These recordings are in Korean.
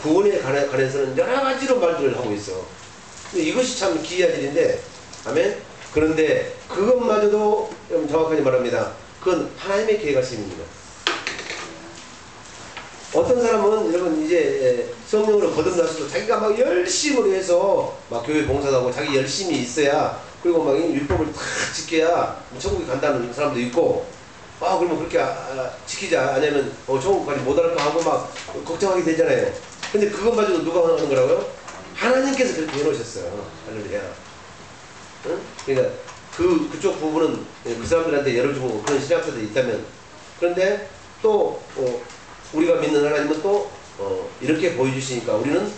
구원에 관해서는 여러 가지로 말들을 하고 있어. 이것이 참 기이한 일인데, 아멘. 그런데 그것마저도 여러분 정확하게 말합니다. 그건 하나님의 계획하심입니다. 어떤 사람은 여러분 이제 성령으로 거듭나서도 자기가 막 열심으로 해서 막 교회 봉사도 하고 자기 열심히 있어야, 그리고 막 율법을 다 지켜야 천국에 간다는 사람도 있고, 그러면 그렇게 지키지 않으면 천국까지 못 갈까 하고 막 걱정하게 되잖아요. 근데 그것마저도 누가 하는 거라고요? 하나님께서 그렇게 해놓으셨어요. 할렐루야. 응? 그러니까 그쪽 부분은 그 사람들한테 열어주고 그런 신학자들이 있다면, 그런데 또 우리가 믿는 하나님은 또 이렇게 보여주시니까 우리는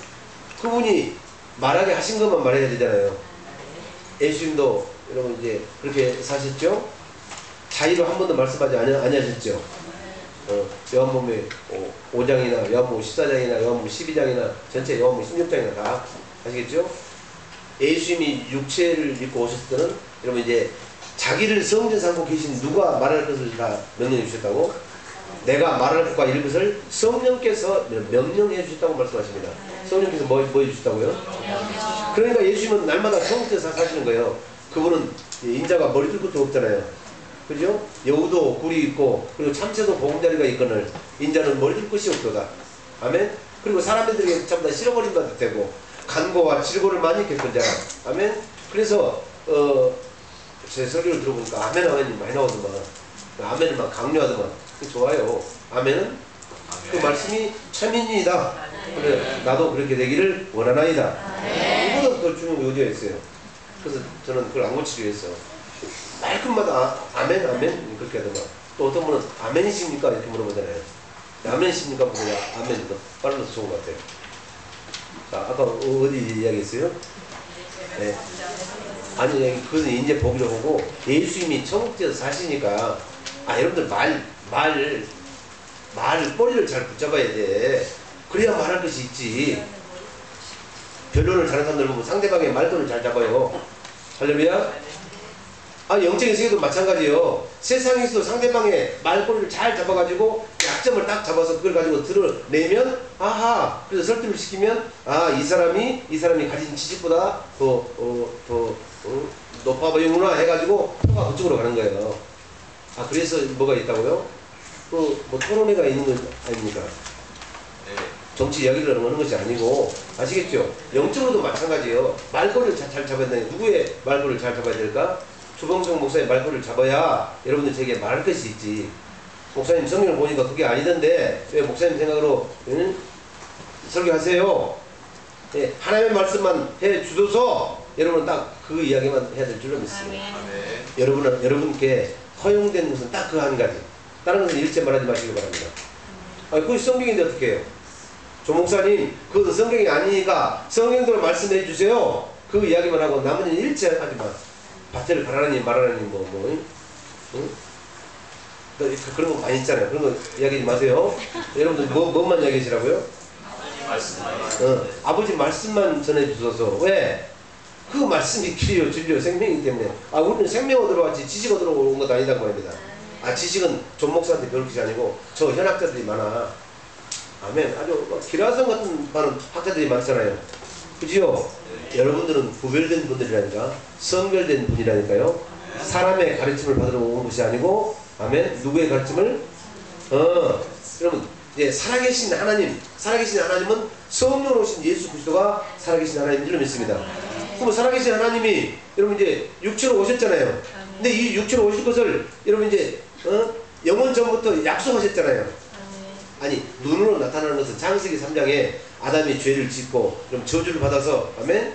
그분이 말하게 하신 것만 말해야 되잖아요. 예수님도 여러분 이제 그렇게 사셨죠? 자의로 한 번도 말씀하지 아니하셨죠? 요한복음 5장이나 요한복음 14장이나 요한복음 12장이나 전체 요한복음 16장이나 다 아시겠죠? 예수님이 육체를 입고 오셨을 때는 여러분 이제 자기를 성전 삼고 계신 누가 말할 것을 다 명령해 주셨다고? 내가 말할 것과 이럴 것을 성령께서 명령해 주셨다고 말씀하십니다. 성령께서 뭐 해주셨다고요? 그러니까 예수님은 날마다 성전에서 사시는 거예요. 그분은 인자가 머리 들 것도 없잖아요. 그죠? 여우도 굴이 있고, 그리고 참새도 보금자리가 있거늘 인자는 머리 들 것이 없도다. 아멘? 그리고 사람들에게 전부 다 실어버린 것도 되고, 간고와 질고를 많이 겪은 자라. 아멘? 그래서 제 설교를 들어보니까 아멘 아멘이 많이 나오더만, 아멘을 막 강요하더만. 좋아요. 아멘은 그 말씀이 참인이다. 그래, 나도 그렇게 되기를 원하나이다. 이보다 더 중요한 게 어디가 있어요? 그래서 저는 그걸 안 고치기 위해서 말끝마다 아멘 아멘 그렇게 하더만. 또 어떤 분은 아멘이십니까? 이렇게 물어보잖아요. 아멘이십니까? 뭐야? 아멘. 빨라서 좋은 것 같아요. 자, 아까 어디 이야기했어요? 네. 아니, 그것은 이제 보기로 보고, 예수님이 천국에서 사시니까, 여러분들 머리를 잘 붙잡아야 돼. 그래야 말할 것이 있지. 변론을 잘하는 사람들 보면 상대방의 말도를 잘 잡아요. 할렐루야? 영적인 세계도 마찬가지예요. 세상에서도 상대방의 말꼬리를 잘 잡아가지고 약점을 딱 잡아서 그걸 가지고 드러내면, 그래서 설득을 시키면, 이 사람이 가진 지식보다 더 높아 보이구나 해가지고 표가 그쪽으로 가는 거예요. 그래서 뭐가 있다고요? 뭐 토론회가 있는 거 아닙니까? 네. 정치 이야기를 하는 것이 아니고, 아시겠죠? 영적으로도 마찬가지예요. 말꼬리를 잘 잡아야 되는, 누구의 말꼬리를 잘 잡아야 될까? 주범성 목사의 말꼬리를 잡아야 여러분들 제게 말할 것이 있지. 목사님 성경을 보니까 그게 아니던데 왜 목사님 생각으로 설교하세요? 네, 하나님의 말씀만 해 주소서. 여러분은 딱 그 이야기만 해야 될 줄로 믿습니다. 여러분께 허용된 것은 딱 그 한 가지. 다른 것은 일체 말하지 마시기 바랍니다. 그것이 성경인데 어떻게 해요? 조 목사님, 그것은 성경이 아니니까 성경대로 말씀해 주세요. 그 이야기만 하고 나머지는 일체 하지 마. 밭을 가라니 말하라니 응? 그런 거 많이 있잖아요. 그런 거 이야기하지 마세요. 여러분들 뭐만 이야기하시라고요? 아버지 말씀만 전해주셔서. 왜? 그 말씀이 길이요 진리요 생명이기 때문에. 우리는 생명 얻으러 왔지 지식 얻으러 온 것 아니다고 말입니다. 지식은 존 목사한테 배울 것이 아니고 저 현학자들이 많아. 아멘. 아주 기라성 같은 많은 학자들이 많잖아요. 그지요? 여러분들은 구별된 분들이라니까, 선별된 분이라니까요. 사람의 가르침을 받으러 온 것이 아니고, 아멘. 누구의 가르침을? 여러분, 살아계신 하나님은 성령으로 오신 예수 그리스도가 살아계신 하나님인 줄 믿습니다. 그럼 살아계신 하나님이 여러분 이제 육체로 오셨잖아요. 근데 이 육체로 오실 것을 여러분 이제 영원 전부터 약속하셨잖아요. 눈으로 나타나는 것은 창세기 3장에 아담이 죄를 짓고 그럼 저주를 받아서, 아멘.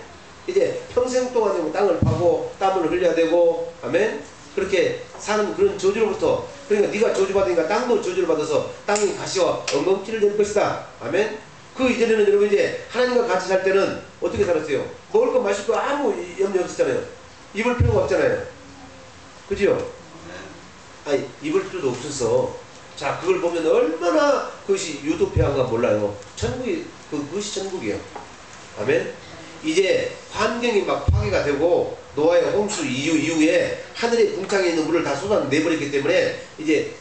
이제 평생 동안 땅을 파고 땀을 흘려야 되고, 아멘. 그렇게 사는 그런 저주로부터, 그러니까 네가 저주받으니까 땅도 저주를 받아서 땅이 가시와 엉겅퀴를 낼 것이다. 아멘. 그 이전에는 여러분 이제 하나님과 같이 살 때는 어떻게 살았어요? 먹을 거 마실 거 아무 염려 없었잖아요. 입을 필요가 없잖아요. 그죠? 입을 필요도 없어서. 자, 그걸 보면 얼마나 그것이 유토피아인가 몰라요. 그것이 천국이에요. 아멘. 이제 환경이 막 파괴가 되고 노아의 홍수 이후에 하늘의 궁창에 있는 물을 다 쏟아내버렸기 때문에 이제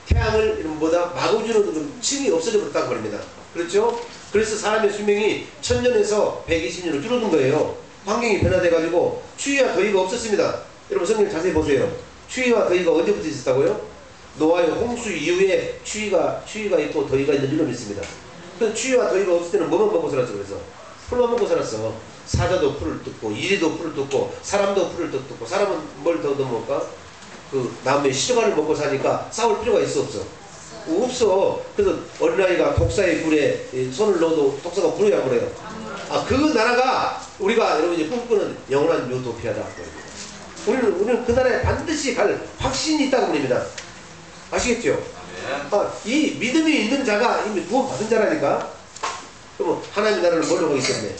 태양을 이런 뭐다 막아주는 층이 없어져 버렸다고 말입니다. 그렇죠? 그래서 사람의 수명이 1000년에서 120년으로 줄어든 거예요. 환경이 변화돼가지고 추위와 더위가 없었습니다. 여러분 성경 자세히 보세요. 추위와 더위가 언제부터 있었다고요? 노아의 홍수 이후에 추위가 있고 더위가 있는 줄로 믿습니다. 그 추위와 더위가 없을 때는 뭐만 먹고 살았어? 그래서 풀만 먹고 살았어. 사자도 풀을 뜯고 이리도 풀을 뜯고 사람도 풀을 뜯고 사람은 뭘 더 먹을까? 그 나무의 시조가를 먹고 사니까 싸울 필요가 있어 없어? 없어. 그래서 어린아이가 독사의 불에 손을 넣어도 독사가 불어야 안 불어요? 그 나라가 우리가 여러분 이제 꿈꾸는 영원한 유토피아다. 우리는 그 나라에 반드시 갈 확신이 있다고 봅니다. 아시겠죠? 이 믿음이 있는 자가 이미 구원 받은 자라니까. 그러면 하나님의 나라를 뭘로 가기 때문에?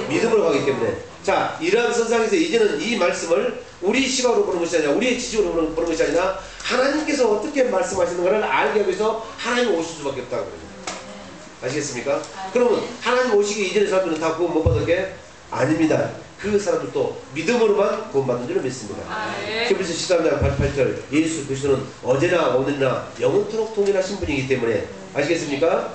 믿음으로 가기 때문에. 자, 이러한 선상에서 이제는 이 말씀을 우리 시각으로 보는 것이 아니라 우리의 지식으로 보는 것이 아니라 하나님께서 어떻게 말씀하시는가를 알게 하기 위해서 하나님 오실 수밖에 없다고 그럽니다. 아시겠습니까? 그러면 하나님 오시기 이전의 사람들은 다 구원 못 받을 게 아닙니다. 그 사람들도 믿음으로만 구원받는 줄을 믿습니다. 히브리서 13장 88절 예수 그리스도는 어제나 오늘나 영원토록 동일하신 분이기 때문에 아시겠습니까?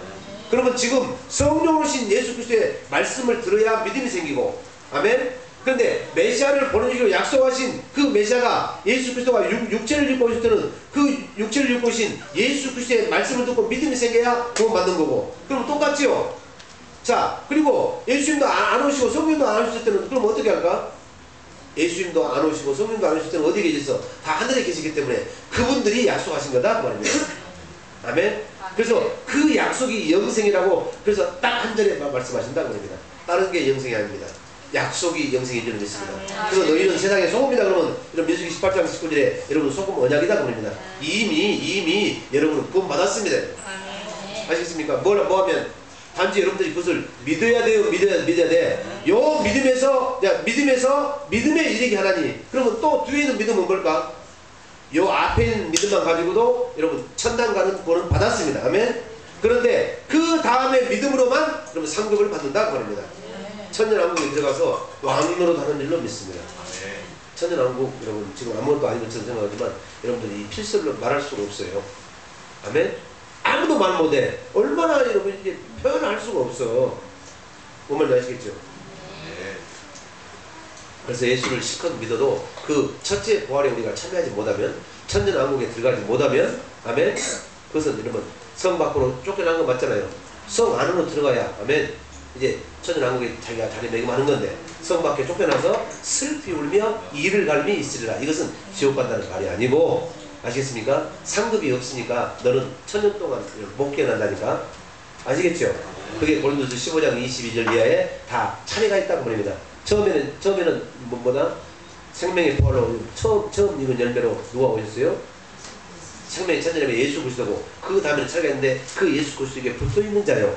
그러면 지금 성령으로 오신 예수 그리스도의 말씀을 들어야 믿음이 생기고 아멘? 그런데 메시아를 보내주기로 약속하신 그 메시아가 예수 그리스도가 육체를 입고 오실 때는 그 육체를 입고 오신 예수 그리스도의 말씀을 듣고 믿음이 생겨야 구원받는 거고 그럼 똑같지요? 자, 그리고 예수님도 안 오시고 성령도 안 오실 때는 그럼 어떻게 할까? 예수님도 안 오시고 성령도 안 오실 때는 어디에 계셨어? 다 하늘에 계시기 때문에 그분들이 약속하신 거다 그 말입니다. 아멘? 그래서 그 약속이 영생이라고 그래서 딱 한 절에 말씀하신다고 합니다. 다른 게 영생이 아닙니다. 약속이 영생인 줄을 믿습니다. 그래서 너희는 세상의 소금이다 그러면 이런 민수기 18장 19절에 여러분 소금 언약이다 그럽니다. 이미 여러분은 구원 받았습니다. 아시겠습니까? 뭐 하면 단지 여러분들이 그것을 믿어야 돼요. 믿어야 돼. 요 믿음에서 믿음에 이르게 하나니 그러면 또 뒤에 있는 믿음은 뭘까? 요 앞에 있는 믿음만 가지고도 여러분 천당 가는 구원은 받았습니다. 아멘. 그런데 그 다음에 믿음으로만 그러면 상급을 받는다 그 말입니다. 천년왕국에 들어가서 왕노로 하는 일로 믿습니다. 천년왕국 여러분 지금 아무것도 아닌 것처럼 생각하지만 여러분들이 이 필설로 말할 수가 없어요. 아멘. 아무도 말 못해. 얼마나 여러분 이제 표현할 수가 없어. 뭔 말인지 아시겠죠? 그래서 예수를 실컷 믿어도 그 첫째 부활에 우리가 참여하지 못하면 천년왕국에 들어가지 못하면 아멘. 그것은 여러분 성 밖으로 쫓겨난 거 맞잖아요. 성 안으로 들어가야 아멘. 이제 천년왕국에 자기가 자리 매김하는 건데 성 밖에 쫓겨나서 슬피 울며 이를 갈미 있으리라. 이것은 지옥 간다는 말이 아니고 아시겠습니까? 상급이 없으니까 너는 천년 동안 못 깨어난다니까. 아시겠죠? 그게 고린도서 15장 22절 이하에 다 차례가 있다고 말입니다. 처음에는 뭐다? 생명의 부활로 처음 익은 열매로 누가 오셨어요? 생명의 천년이면 예수 그리스도고 그 다음에는 차례가 있는데 그 예수 그리스도에게 붙어있는 자요.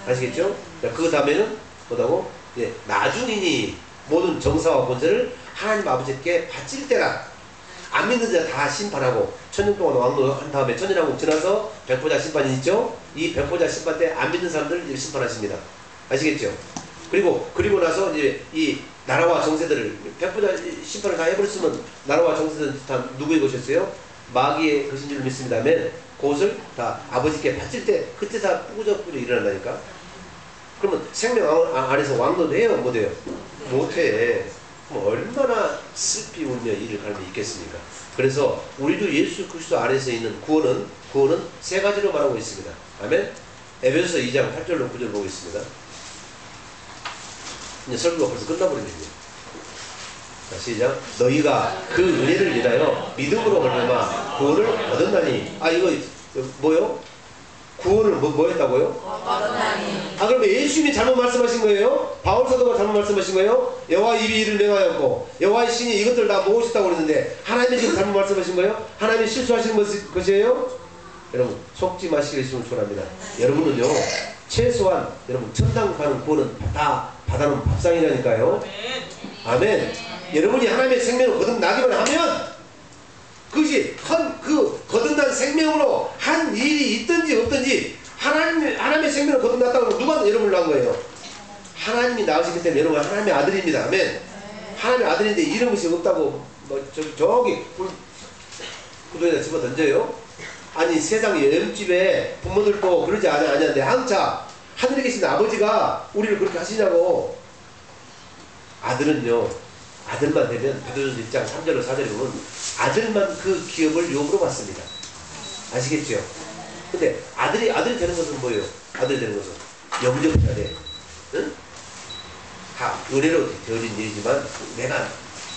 아시겠죠? 그 다음에는 뭐다고? 예, 나중이니 모든 정사와 권세를 하나님 아버지께 바칠 때라. 안 믿는 자 다 심판하고 천년 동안 왕노한 다음에 천년왕국 지나서 백보자 심판이 있죠? 이 백보자 심판 때 안 믿는 사람들을 심판하십니다. 아시겠죠? 그리고 나서 이제 이 나라와 정세들을 백보자 심판을 다 해버렸으면 나라와 정세들은 다 누구의 것이었어요? 마귀의 것인 줄 믿습니다만 그것을 다 아버지께 바칠 때 그때 다 꾸적꾸적 일어난다니까. 그러면 생명 안에서 왕노도 해요? 못해요? 못해. 얼마나 슬피 울며 이를 갈미 있겠습니까? 그래서 우리도 예수 그리스도 안에서 있는 구원은 세 가지로 말하고 있습니다. 아멘. 에베소서 2장 8절로 9절 보고 있습니다. 이제 설교가 벌써 끝나버리네요. 자, 시작. 너희가 그 은혜를 인하여 믿음으로 말미암아 구원을 얻었나니. 이거 뭐요? 구원을 뭐 했다고요? 그러면 예수님이 잘못 말씀하신 거예요? 바울 사도가 잘못 말씀하신 거예요? 여호와의 입이 이를 명하였고 여호와의 신이 이것들 다 모으셨다고 그랬는데 하나님이 지금 잘못 말씀하신 거예요? 하나님이 실수하신 것이에요? 여러분 속지 마시길 소원합니다. 여러분은요 최소한 여러분 천당 가는 구원은 다 받아놓은 밥상이라니까요. 아멘. 여러분이 하나님의 생명을 거듭나기만 하면 그것이 그 거듭난 생명으로 한 일이 있든지 없든지 하나님의 생명을 거듭났다고 누가 여러분을 낳은 거예요? 하나님이 낳으시기 때문에 여러분 하나님의 아들입니다. 아멘. 하나님의 아들인데 이런 것이 없다고 저기 구도에다 집어 던져요? 아니 세상에 옆집에 부모들도 그러지 않았는데 항차 하늘에 계신 아버지가 우리를 그렇게 하시냐고. 아들은요, 아들만 되면 베드로전서 1장 3절로 4절에 보면 아들만 그 기업을 유업으로 받습니다. 아시겠죠? 근데 아들이 되는 것은 뭐예요? 아들이 되는 것은 영접을 해야 돼. 응? 다 은혜로 되어진 일이지만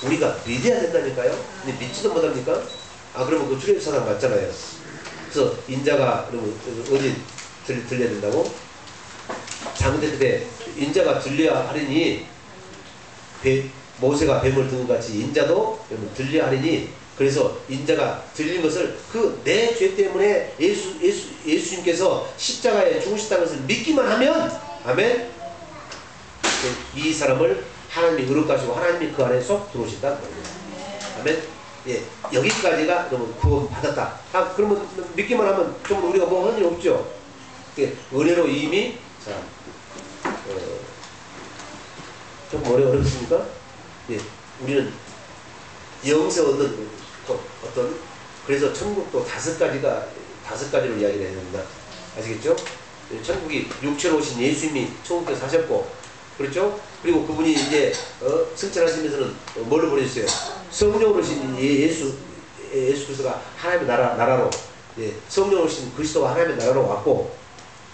우리가 믿어야 된다니까요? 근데 믿지도 못합니까? 그러면 그 출애굽 사상 맞잖아요. 그래서 인자가 그러면 어디 들려야 된다고? 장대 때 인자가 들려야 하리니 모세가 뱀을 든 것 같이 인자도 들려야 하리니, 그래서 인자가 들린 것을 그 내 죄 때문에 예수님께서 십자가에 죽으셨다는 것을 믿기만 하면, 아멘, 이 사람을 하나님이 의롭다시고 하나님이 그 안에 쏙 들어오신다는 겁니다. 아멘. 예, 여기까지가 그러면 구원 받았다. 그러면 믿기만 하면 좀 우리가 뭐 하는 일 없죠. 예, 은혜로 이미 좀 어렵습니까? 예, 우리는 영세 얻는 어떤, 그래서 천국도 다섯 가지로 이야기를 해야 됩니다. 아시겠죠? 예, 천국이 육체로 오신 예수님이 천국에 사셨고, 그렇죠? 그리고 그분이 이제 승천하시면서는 뭘로 보내셨어요? 성령으로 오신 예수 그리스도가 하나님의 나라로, 예, 성령으로 오신 그리스도가 하나님의 나라로 왔고,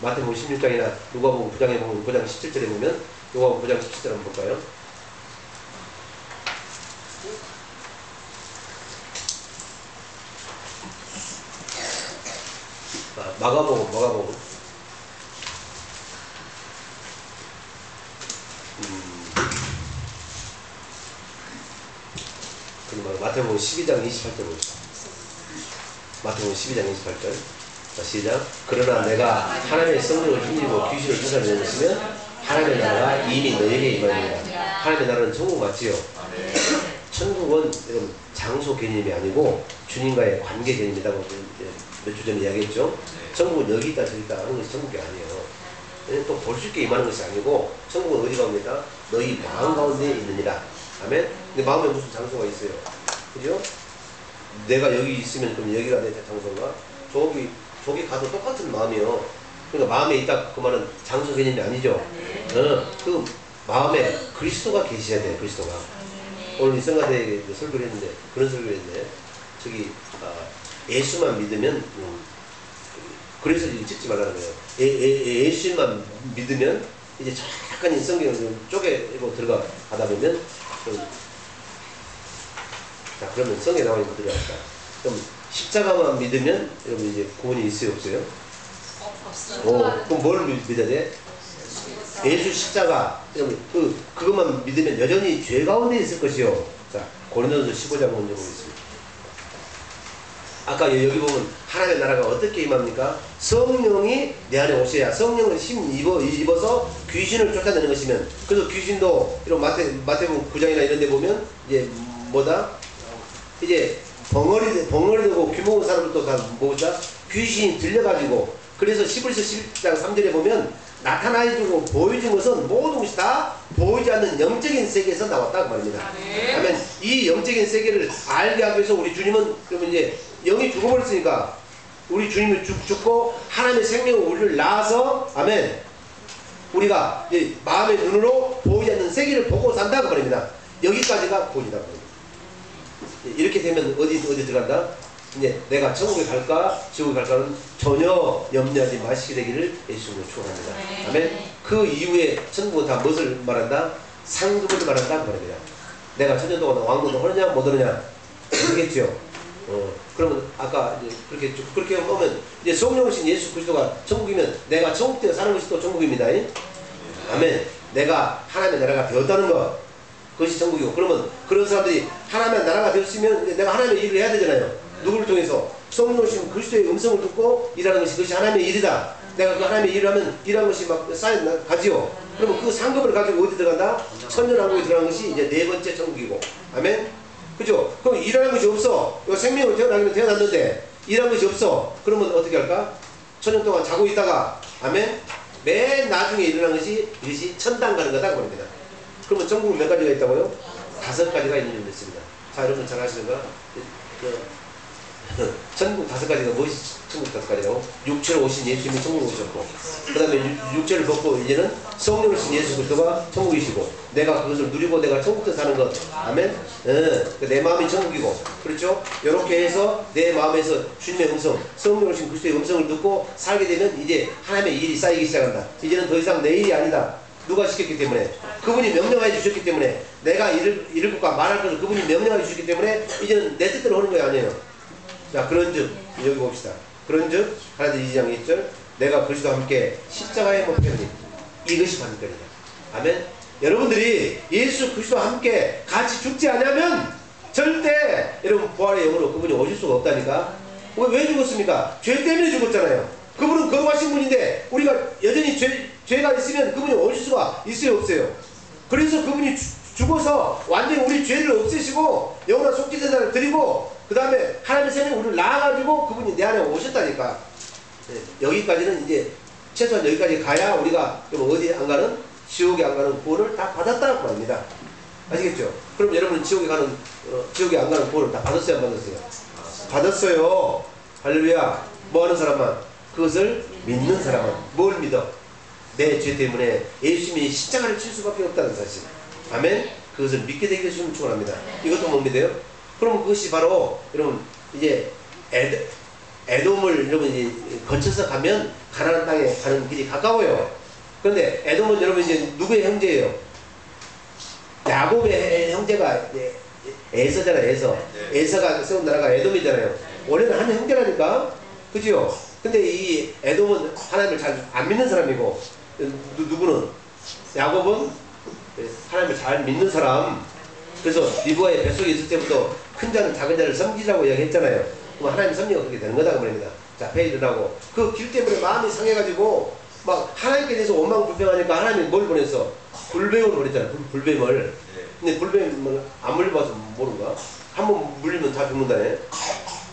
마태복음 16장이나 누가복음 9장에 보면 9장 17절에 보면, 누가복음 9장 17절 한번 볼까요? 마가복음 그리고 마태복음 12장 28절 보시죠. 마태복음 12장 28절. 자, 시작. 그러나 내가 하나님의 성령을 힘입고 귀신을 쫓아내는 것이면 하나님의 나라가 이미 너에게 임하니라. 하나님의 나라는 천국 맞지요? 천국은 여러분 장소 개념이 아니고 주님과의 관계 개념이라고 몇 주 전에 이야기했죠. 천국은 여기 있다 저기 있다 하는 것이 천국이 아니에요. 또 볼 수 있게 임하는 것이 아니고, 천국은 어디 갑니까? 너희 마음 가운데 있느니라. 아멘? 근데 마음에 무슨 장소가 있어요? 그죠? 내가 여기 있으면 그럼 여기가 내 장소인가? 저기 가도 똑같은 마음이요. 그러니까 마음에 있다 그 말은 장소 개념이 아니죠. 그 마음에 그리스도가 계셔야 돼요. 그리스도가. 오늘 이성가대에 설교를 했는데, 그런 설교를 했는데, 예수만 믿으면, 그래서 찍지 말라는 거예요. 예수만 믿으면, 이제 약간 성경을 쪼개고 들어가다 보면, 자, 그러면 성경에 나와 있는 거 들어갈까? 그럼 십자가만 믿으면, 여러분 이제 구원이 있어요, 없어요? 없어요. 그럼 뭘 믿어야 돼? 예수 십자가. 여러분, 그것만 믿으면 여전히 죄 가운데 있을 것이요. 자, 고린도전서 15장 먼저 보겠습니다. 아까 여기 보면 하나님의 나라가 어떻게 임합니까? 성령이 내 안에 오셔야, 성령을 입어서 귀신을 쫓아내는 것이면, 그래서 귀신도 이런 마태복음 9장이나 이런 데 보면 이제 뭐다? 이제 벙어리 되고 귀먹은 사람들도 다 뭐다? 귀신이 들려가지고, 그래서 11서 11장 3절에 보면 나타나주고 보여준 것은 모든 것이 다 보이지 않는 영적인 세계에서 나왔다 그 말입니다. 그러면 이 영적인 세계를 알게 하기 위해서 우리 주님은, 그러면 이제 영이 죽어버렸으니까 우리 주님이 죽고 하나님의 생명을 우리를 낳아서, 아멘, 우리가 이제 마음의 눈으로 보이지 않는 세계를 보고 산다고 말입니다. 여기까지가 구원이다. 이렇게 되면 어디 들어간다? 이제 내가 천국에 갈까 지옥에 갈까는 전혀 염려하지 마시게 되기를 예수님으로 축원합니다. 아멘. 그 이후에 천국은 다 무엇을 말한다? 상급을 말한다 그 말입니다. 내가 천년 동안 왕노도 하느냐 못 하느냐 모르겠죠. 그러면 아까 이제 그렇게 보면 이제 성령이신 예수 그리스도가 천국이면 내가 천국 때 사는 것이 또 천국입니다. 아멘. 내가 하나님의 나라가 되었다는 것, 그것이 천국이고, 그러면 그런 사람들이 하나님의 나라가 되었으면 내가 하나님의 일을 해야 되잖아요. 누구를 통해서? 성령이신 그리스도의 음성을 듣고 일하는 것이, 그것이 하나님의 일이다. 내가 그 하나님의 일을 하면 일하는 것이 막 쌓여가지요. 그러면 그 상급을 가지고 어디 들어간다? 천년왕국에 들어가는 것이 이제 네 번째 천국이고. 아멘. 그죠? 그럼 일하는 것이 없어. 생명으로 태어났는데 일하는 것이 없어. 그러면 어떻게 할까? 천년 동안 자고 있다가, 아멘, 맨 나중에 일어난 것이 이것이 천당 가는 거다 그 말입니다. 그러면 천국은 몇 가지가 있다고요? 5가지가 있는 줄 믿습니다. 자, 여러분 잘 아시는가? 천국 5가지가 무엇이 천국 5가지라고? 육체로 오신 예수님이 천국에 오셨고, 그 다음에 육체를 벗고 이제는 성령을 신 예수 그리스도가 천국이시고, 내가 그것을 누리고 내가 천국에서 사는 것. 아멘. 내 마음이 천국이고, 그렇죠? 이렇게 해서 내 마음에서 주님의 음성, 성령을 신 그리스도의 음성을 듣고 살게 되면 이제 하나님의 일이 쌓이기 시작한다. 이제는 더 이상 내 일이 아니다. 누가 시켰기 때문에, 그분이 명령하여 주셨기 때문에, 내가 이를 것과 말할 것을 그분이 명령하여 주셨기 때문에 이제는 내 뜻대로 하는 거 아니에요. 자, 그런즉 여기 봅시다. 그런즉 하나님 2장 1절, 내가 그리스도와 함께 십자가에 못 박혔니 이것이 반드니라. 아멘. 여러분들이 예수 그리스도와 함께 같이 죽지 않으면 절대 여러분 부활의 영으로 그분이 오실 수가 없다니까. 왜 죽었습니까? 죄 때문에 죽었잖아요. 그분은 거룩하신 분인데 우리가 여전히 죄가 있으면 그분이 오실 수가 있어요, 없어요? 그래서 그분이 죽어서 완전히 우리 죄를 없애시고 영원한 속죄제사를 드리고, 그 다음에 하나님의 생명이 우리를 낳아가지고 그분이 내 안에 오셨다니까. 여기까지는 이제 최소한 여기까지 가야 우리가 어디 안 가는, 지옥에 안 가는 구원을 다 받았다고 말입니다. 아시겠죠? 그럼 여러분은 지옥에 안 가는 구원을 다 받았어요, 안 받았어요? 받았어요. 할렐루야. 뭐 하는 사람만? 그것을 믿는 사람은. 뭘 믿어? 내 죄 때문에 예수님이 십자가를 칠 수밖에 없다는 사실. 아멘. 그것을 믿게 되기 위해서 축원합니다. 이것도 못 믿어요? 그럼 그것이 바로 여러분 이제 에돔을 여러분 이제 거쳐서 가면 가나안 땅에 가는 길이 가까워요. 그런데 에돔은 여러분 이제 누구의 형제예요? 야곱의 형제가 에서잖아요. 에서가 세운 나라가 에돔이잖아요. 원래는 한 형제라니까, 그죠? 근데 이 에돔은 하나님을 잘 안 믿는 사람이고, 누구는 야곱은 하나님을 잘 믿는 사람. 그래서 리브가의 뱃속에 있을 때부터 큰 자는 작은 자를 섬기자고 이야기했잖아요. 그럼 하나님 섭리가 그렇게 되는 거다 그 말입니다. 자, 회의를 하고 그 길 때문에 마음이 상해가지고 막 하나님께 대해서 원망불평하니까 하나님이 뭘 보냈어? 불뱀을 보냈잖아요. 불뱀을. 근데 불뱀은 안 물려봐서 모르는가? 한번 물리면 다 죽는다네.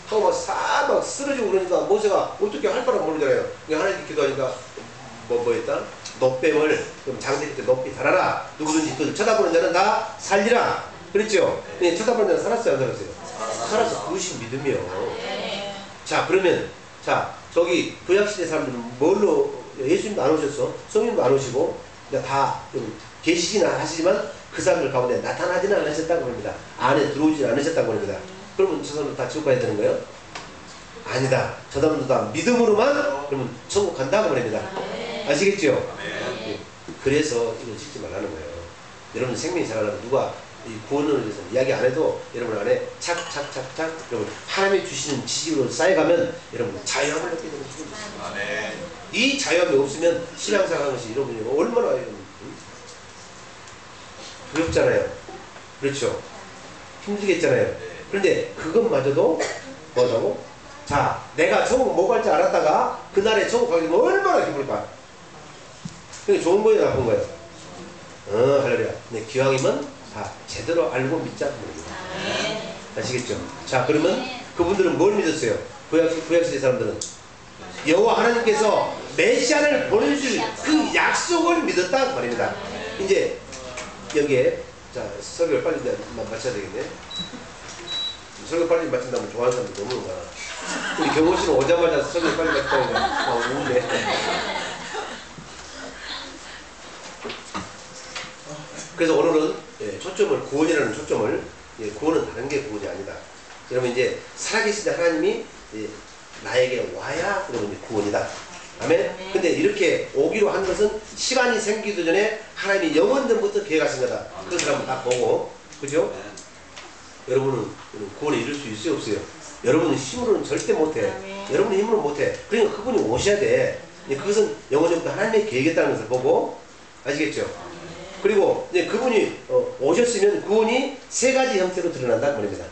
하고 막 쓰러지고 그러니까 모세가 어떻게 할 거라고 모르잖아요. 하나님께 기도하니까 뭐 했다? 놋뱀을 그럼 장대기 때 높이 달아라. 누구든지 그것을 쳐다보는 자는 다 살리라. 그랬죠? 네, 쳐다보는 자는 살았어요, 안 살았어요? 살았어. 그것이 믿음이요. 자, 그러면 자, 저기 구약시대 사람들은 뭘로, 예수님도 안 오셨어. 성령도 안 오시고 다 좀 계시기는 하시지만 그 사람들 가운데 나타나지는 않으셨다고 합니다. 안에 들어오지 않으셨다고 합니다. 그러면 저 사람들 다 지옥 가야 되는 거예요? 아니다. 저 사람들 다 믿음으로만 그러면 천국 간다고 합니다. 아시겠죠? 네. 그래서 이걸 짓지 말라는 거예요. 여러분 생명이 살아나면 누가 이 구원을 위해서 이야기 안 해도 여러분 안에 착착착착 여러분 하나님이 주시는 지식으로 쌓여가면 여러분 자유함을 얻게 되는 줄입니다. 이 자유함이 없으면 신앙생활하는 것이 여러분이 얼마나 두렵잖아요. 그렇죠? 힘들겠잖아요. 그런데 그것마저도 뭐라고? 자, 내가 천국 못 갈 줄 알았다가 그날에 천국 가게 되면 얼마나 기쁠까? 그게 좋은 거예요, 나쁜 거예요? 할렐루야. 근데 기왕이면 다 제대로 알고 믿자. 아시겠죠? 자, 그러면 그분들은 뭘 믿었어요? 구약시대 사람들은 여호와 하나님께서 메시아를 보내줄 그 약속을 믿었다 말입니다. 이제 여기에 자, 설교를 빨리 마쳐야 되겠네. 설교 빨리 마친다면 좋아하는 사람들 너무 많아. 우리 경호씨는 오자마자 설교 빨리 마친다니까 우네. 그래서 오늘은 초점을 구원이라는 초점을, 구원은 다른 게 구원이 아니다. 여러분 이제 살아계신 하나님이 나에게 와야 그러면 이제 구원이다. 아멘. 근데 이렇게 오기로 한 것은 시간이 생기기 전에 하나님이 영원전부터 계획하신 거다. 그것을 한번 딱 보고, 그죠? 여러분은 구원에 이룰 수 있어요, 없어요? 여러분은 힘으로는 절대 못해. 여러분은 힘으로 못해. 그러니까 그분이 오셔야 돼. 그것은 영원전부터 하나님의 계획이었다는 것을 보고, 아시겠죠? 그리고 이제 그분이 오셨으면 구원이 세 가지 형태로 드러난다는 말입니다.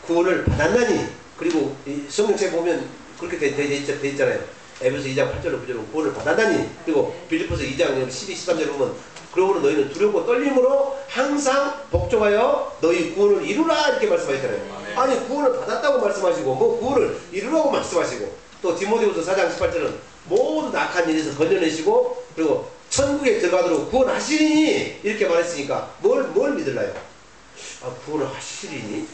구원을 받았나니, 그리고 성경책에 보면 그렇게 돼 있잖아요. 에베소 2장 8절로 9절로 구원을 받았나니, 그리고 빌립보서 2장 12, 13절에 보면 그러므로 너희는 두렵고 떨림으로 항상 복종하여 너희 구원을 이루라 이렇게 말씀하셨잖아요. 아니 구원을 받았다고 말씀하시고 뭐 구원을 이루라고 말씀하시고, 또 디모데후서 4장 18절은 모든 악한 일에서 건져내시고 그리고 천국에 들어가도록 구원하시리니 이렇게 말했으니까 뭘 믿을라요? 아, 구원을 하시리니?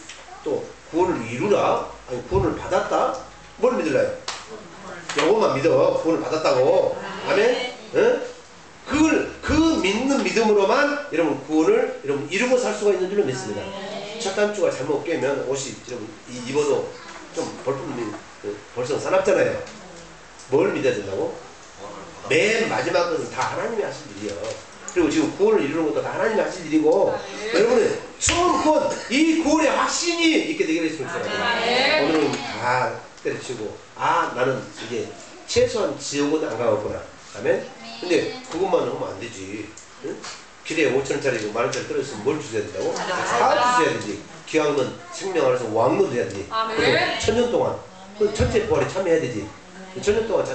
또 구원을 이루라? 아니 구원을 받았다? 뭘 믿을래요? 요것만 믿어. 구원을 받았다고. 아멘? 응? 그 믿는 믿음으로만 여러분 구원을 여러분 이루고 살 수가 있는 줄로 믿습니다. 첫 단추가 잘못 깨면 옷이 여러분 입어도 좀 벌써 사납잖아요. 뭘 믿어야 된다고? 맨 마지막 것은 다 하나님이 하실 일이에요. 그리고 지금 구원을 이루는 것도 다 하나님이 하실 일이고 여러분은 처음 구원, 이 구원의 확신이 있게 되게 됐으면 좋겠어요. 오늘은 다 때려치고 나는 이제 최소한 지옥은 안 가겠구나. 아멘? 근데 그것만 하면 안 되지. 응? 길에 5,000원짜리 10,000원짜리 떨어졌으면 뭘 주셔야 된다고? 다 주셔야 되지. 기왕은 생명 안에서 왕노 돼야 되지. 그리고 1000년 동안 그 첫째 부활에 참여해야 되지. 1000년 동안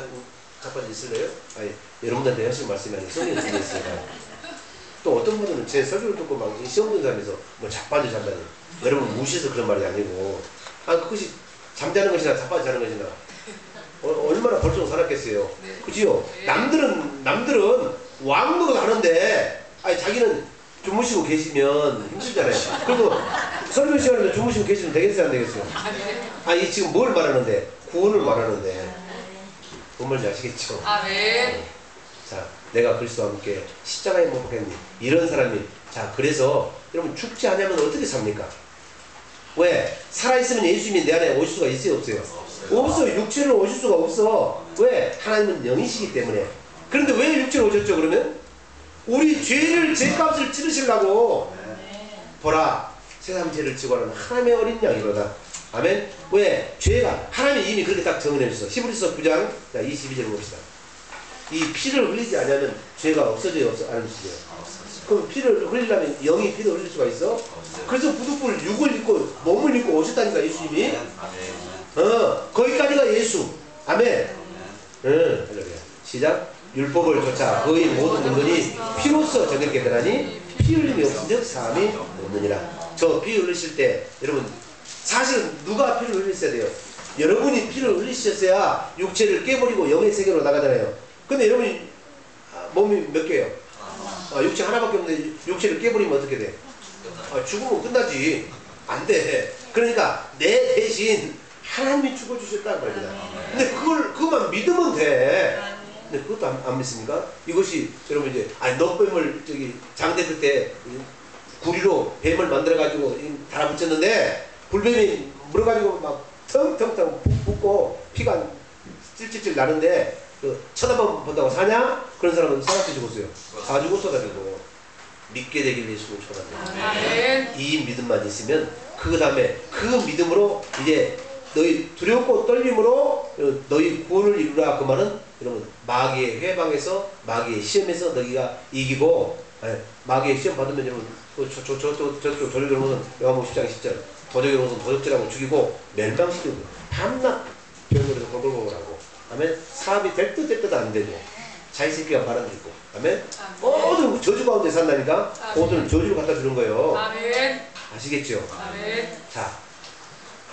자빠져 있을래요? 아니, 여러분들한테 하실 말씀이 아니라 성경에 쓰여 있으니까. 또 어떤 분들은 제 설교를 듣고 막 시험 든 사람에서 뭐 자빠져 잔다니. 여러분 무시해서 그런 말이 아니고 그것이 잠자는 것이나 자빠져 자는 것이나 얼마나 벌써 살았겠어요. 그지요? 남들은 왕노로 가는데 자기는 주무시고 계시면 힘들잖아요. 그리고 설교 시간에 주무시고 계시면 되겠어요, 안 되겠어요? 이 지금 뭘 말하는데? 구원을 말하는데. 뭔 말인지 아시겠죠? 아멘. 자, 내가 그리스도와 함께 십자가에 못 박혔니? 이런 사람이 그래서 여러분 죽지 않으면 어떻게 삽니까? 왜? 살아있으면 예수님이 내 안에 오실 수가 있어요, 없어요? 없어요. 육체로 오실 수가 없어. 왜? 하나님은 영이시기 때문에. 그런데 왜 육체로 오셨죠, 그러면? 우리 죄를, 죄값을 치르시려고. 보라, 세상 죄를 지고 하는 하나님의 어린 양이로다. 아멘? 왜? 죄가, 하나님이 이미 그렇게 딱 정해내 주셨어. 히브리서 9장 22절 봅시다. 이 피를 흘리지 않으면 죄가 없어져요, 않으시죠? 그럼 피를 흘리려면 영이 피를 흘릴 수가 있어? 그래서 부득불 육을 입고 몸을 입고 오셨다니까, 예수님이. 거기까지가 예수. 아멘. 할렐루야. 시작. 율법을 쫓아 거의 모든 물건이 피로써 정결케 되나니 피 흘림이 없은즉 사함이 없느니라. 저 피 흘리실 때 여러분 사실은 누가 피를 흘리셔야 돼요? 여러분이 피를 흘리셨어야 육체를 깨버리고 영의 세계로 나가잖아요. 근데 여러분이 몸이 몇 개예요? 육체 하나밖에 없는데 육체를 깨버리면 어떻게 돼? 죽으면 끝나지. 안 돼. 그러니까 내 대신 하나님이 죽어주셨다는 말입니다. 근데 그것만 믿으면 돼. 근데 그것도 안 믿습니까? 이것이 여러분 이제 너뱀을 장대표 때 구리로 뱀을 만들어가지고 달아붙였는데 불뱀이 물어가지고 막 텅텅텅 붓고 피가 찔찔찔 나는데 쳐다만 본다고 사냐? 그런 사람은 사람한테 죽었어요. 다 죽었어가지고 믿게 되길 예수님을 축원합니다. 이 믿음만 있으면 그 다음에 그 믿음으로 이제 너희 두렵고 떨림으로 너희 구원을 이루라. 그 말은 여러분 마귀의 회방에서 마귀의 시험에서 너희가 이기고 마귀의 시험 받으면 여러분 저쪽 도적으로는 요한복음 10장 10절 도적으로는 도적질하고 죽이고 멸망시키고 밤낮 병으로서 골골골하고 아멘. 사업이 될 듯 안 되고 자기 새끼가 바람들고 아멘. 모든 저주 가운데 산다니까. 모든 저주를 갖다 주는 거예요. 아멘. 아시겠죠? 아멘. 자,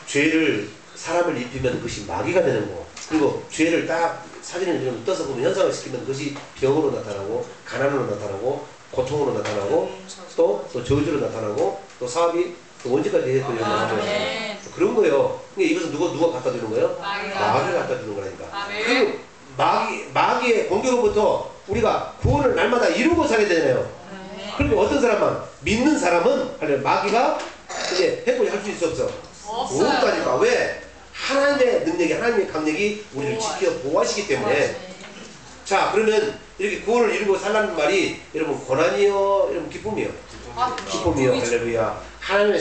죄를 사람을 입히면 그것이 마귀가 되는 거. 그리고 죄를 딱 사진을 좀 떠서 보면 현상을 시키면 그것이 병으로 나타나고 가난으로 나타나고 고통으로 나타나고 또 저주로 나타나고 또 사업이 또 언제까지 했던 영향을 그런 거예요. 근데 이것은 누가 갖다 주는 거예요? 마귀가 갖다 주는 거라니까. 그 마귀의 공격으로부터 우리가 구원을 날마다 이루고 살아야 되잖아요. 그리고 어떤 사람만 믿는 사람은 마귀가 이제 해코지 할 수 있어 없어? 없다니까. 왜? 하나님의 능력이 하나님의 강력이 우리를 지켜 보호하시기 때문에. 자, 그러면 이렇게 구원을 이루고 살라는 말이 여러분 고난이요, 여러분 기쁨이요. 기쁨이요. 할렐루야. 하나님의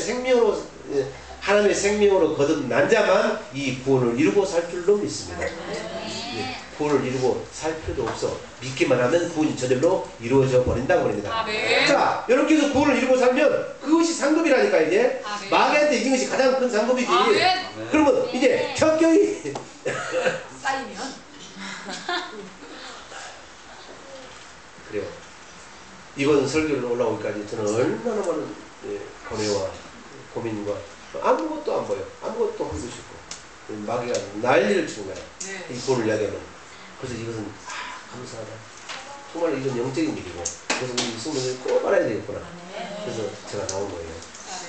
생명으로 거듭난 자만 이 구원을 이루고 살 줄로 믿습니다. 구원을 이루고 살 필요도 없어. 믿기만 하면 구원이 저절로 이루어져 버린다고 그럽니다. 아멘. 자, 이렇게 해서 구원을 이루고 살면 그것이 상급이라니까. 이제 아멘. 마귀한테 이긴 것이 가장 큰 상급이지. 아멘. 그러면 이제 현격히 쌓이면 그래요. 이번 설교를 올라오기까지 저는 얼마나 많은 고뇌와 고민과 아무것도 안 보여. 아무것도 하고 싶고 마귀가 난리를 치는 거야. 네. 이 구원을 이야기하면. 그래서 이것은 감사하다. 정말 이건 영적인 일이고 그래서 우리 성도들이 꼭 알아야 되겠구나. 그래서 제가 나온 거예요.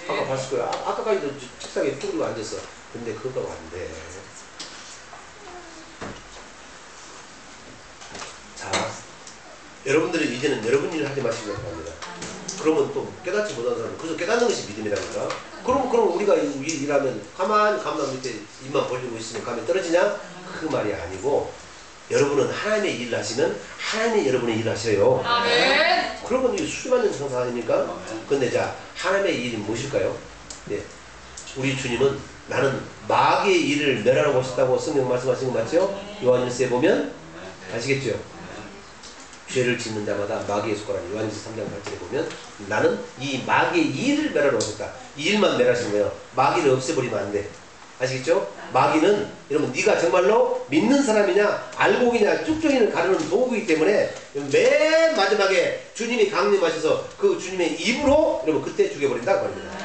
아까 봤을 거야. 아까까지도 책상에 쭈그리고 앉았어. 근데 그거가 안 돼. 자, 여러분들이 이제는 여러분 일을 하지 마시기 바랍니다. 그러면 또 깨닫지 못하는 사람은 그래서 깨닫는 것이 믿음이라니까. 그럼 우리가 일하면 가만히 감람 밑에 입만 벌리고 있으면 감이 떨어지냐? 그 말이 아니고 여러분은 하나님의 일을 하시면 하나님이 여러분의 일을 하셔요. 아멘. 그러면 이게 수많은 상사 아닙니까? 근데 자, 하나님의 일이 무엇일까요? 네. 우리 주님은 나는 마귀의 일을 멸하러 오셨다고 성경 말씀하신 거 맞죠? 요한일서에 보면 아시겠죠? 죄를 짓는 자마다 마귀의 속하라는 요한일서 3장 8절에 보면 나는 이 마귀의 일을 멸하러 오셨다. 이 일만 멸하신 거예요. 마귀를 없애버리면 안 돼. 아시겠죠? 마귀는 여러분 네가 정말로 믿는 사람이냐 알곡이냐 쭉정이를 가르는 도구이기 때문에 맨 마지막에 주님이 강림하셔서 그 주님의 입으로 여러분 그때 죽여버린다고 말입니다.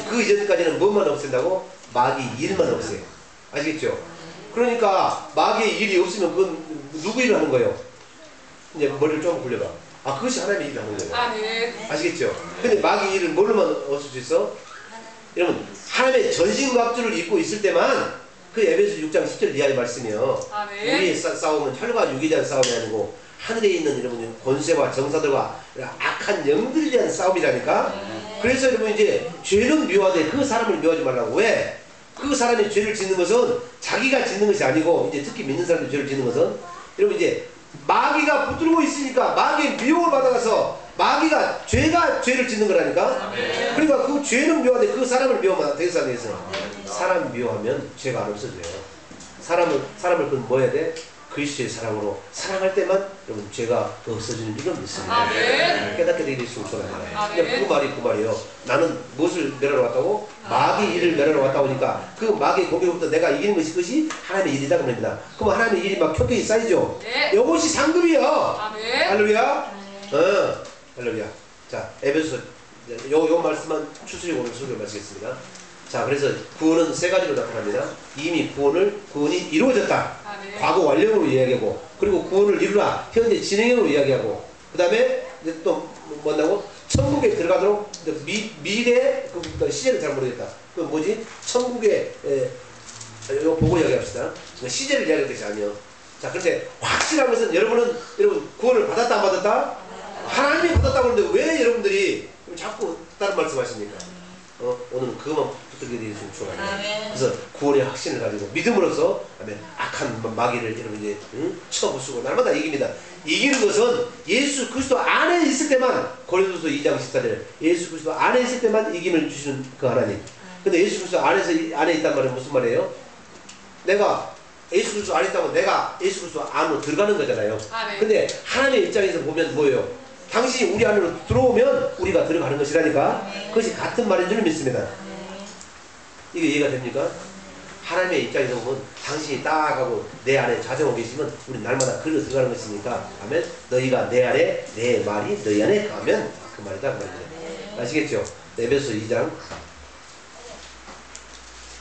그 이전까지는 뭐만 없앤다고? 마귀 일만 없애요. 아시겠죠? 그러니까 마귀의 일이 없으면 그건 누구 일을 하는 거예요? 이제 머리를 좀 굴려봐. 아, 그것이 하나님의 일을 하는 거예요. 아멘. 아시겠죠? 근데 마귀 일을 뭘로만 얻을 수 있어? 여러분, 하나님의 전신갑주를 입고 있을 때만 그 에베소 6장 10절 이하의 말씀이요. 아멘. 우리의 싸움은 혈과 육에 대한 싸움이 아니고 하늘에 있는 여러분 권세와 정사들과 악한 영들에 대한 싸움이라니까. 그래서 여러분 이제 죄는 미워하되 그 사람을 미워하지 말라고. 왜? 그 사람이 죄를 짓는 것은 자기가 짓는 것이 아니고 이제 특히 믿는 사람이 죄를 짓는 것은 여러분 이제 마귀가 붙들고 있으니까 마귀의 미혹을 받아가서 마귀가 죄를 짓는 거라니까. 그러니까 그 죄는 미워하되 그 사람을 미워하면 되겠어 안 되겠어? 사람 미워하면 죄가 안 없어져요. 사람을 그건 뭐 해야 돼? 그리스도의 사랑으로 사랑할 때만 여러분 죄가 없어지는 줄은 믿습니다. 아멘. 깨닫게 되게 되시면 좋아합니다. 아멘. 그 말이에요. 나는 무엇을 멸하러 왔다고? 마귀 일을 멸하러 왔다 보니까 그 마귀의 공격부터 내가 이기는 것이 하나님의 일이다 그럽니다. 그럼 하나님의 일이 막 켜켜이 쌓이죠. 네. 이것이 상급이요. 아멘. 할렐루야. 할렐루야. 자, 에베소 요 말씀만 추스리고 오늘 설교를 마치겠습니다. 자, 그래서 구원은 세 가지로 나타납니다. 이미 구원이 이루어졌다. 아멘. 과거 완료로 이야기하고, 그리고 구원을 이루라 현재 진행형으로 이야기하고, 그 다음에 또 뭐냐고 천국에 들어가도록 미래 그 시제를 잘 모르겠다. 그 뭐지? 천국에 이거 보고 이야기합시다. 시제를 이야기할 것이 아니에요. 자, 그런데 확실한 것은 여러분 구원을 받았다 안 받았다? 하나님이 받았다고 하는데 왜 여러분들이 자꾸 다른 말씀하십니까? 오늘은 그것만 붙들게 되시면 좋아요. 그래서 구원의 확신을 가지고 믿음으로써 악한 마귀를 여러분 이제 쳐부수고 날마다 이깁니다. 이기는 것은 예수 그리스도 안에 있을 때만, 고린도서 2장 14절 예수 그리스도 안에 있을 때만 이김을 주시는 그 하나님. 근데 예수 그리스도 안에 있단 말은 무슨 말이에요? 내가 예수 그리스도 안에 있다고 내가 예수 그리스도 안으로 들어가는 거잖아요. 아멘. 근데 하나님의 입장에서 보면 뭐예요? 당신이 우리 안으로 들어오면 우리가 들어가는 것이라니까. 그것이 같은 말인 줄 믿습니다. 이게 이해가 됩니까? 하나님의 입장에서 보면 당신이 딱 하고 내 안에 좌정하고 계시면 우리 날마다 글로 들어가는 것이니까. 아멘. 너희가 내 안에 내 말이 너희 안에 가면 그 말이다 그 말이죠. 아시겠죠? 에베소 2장.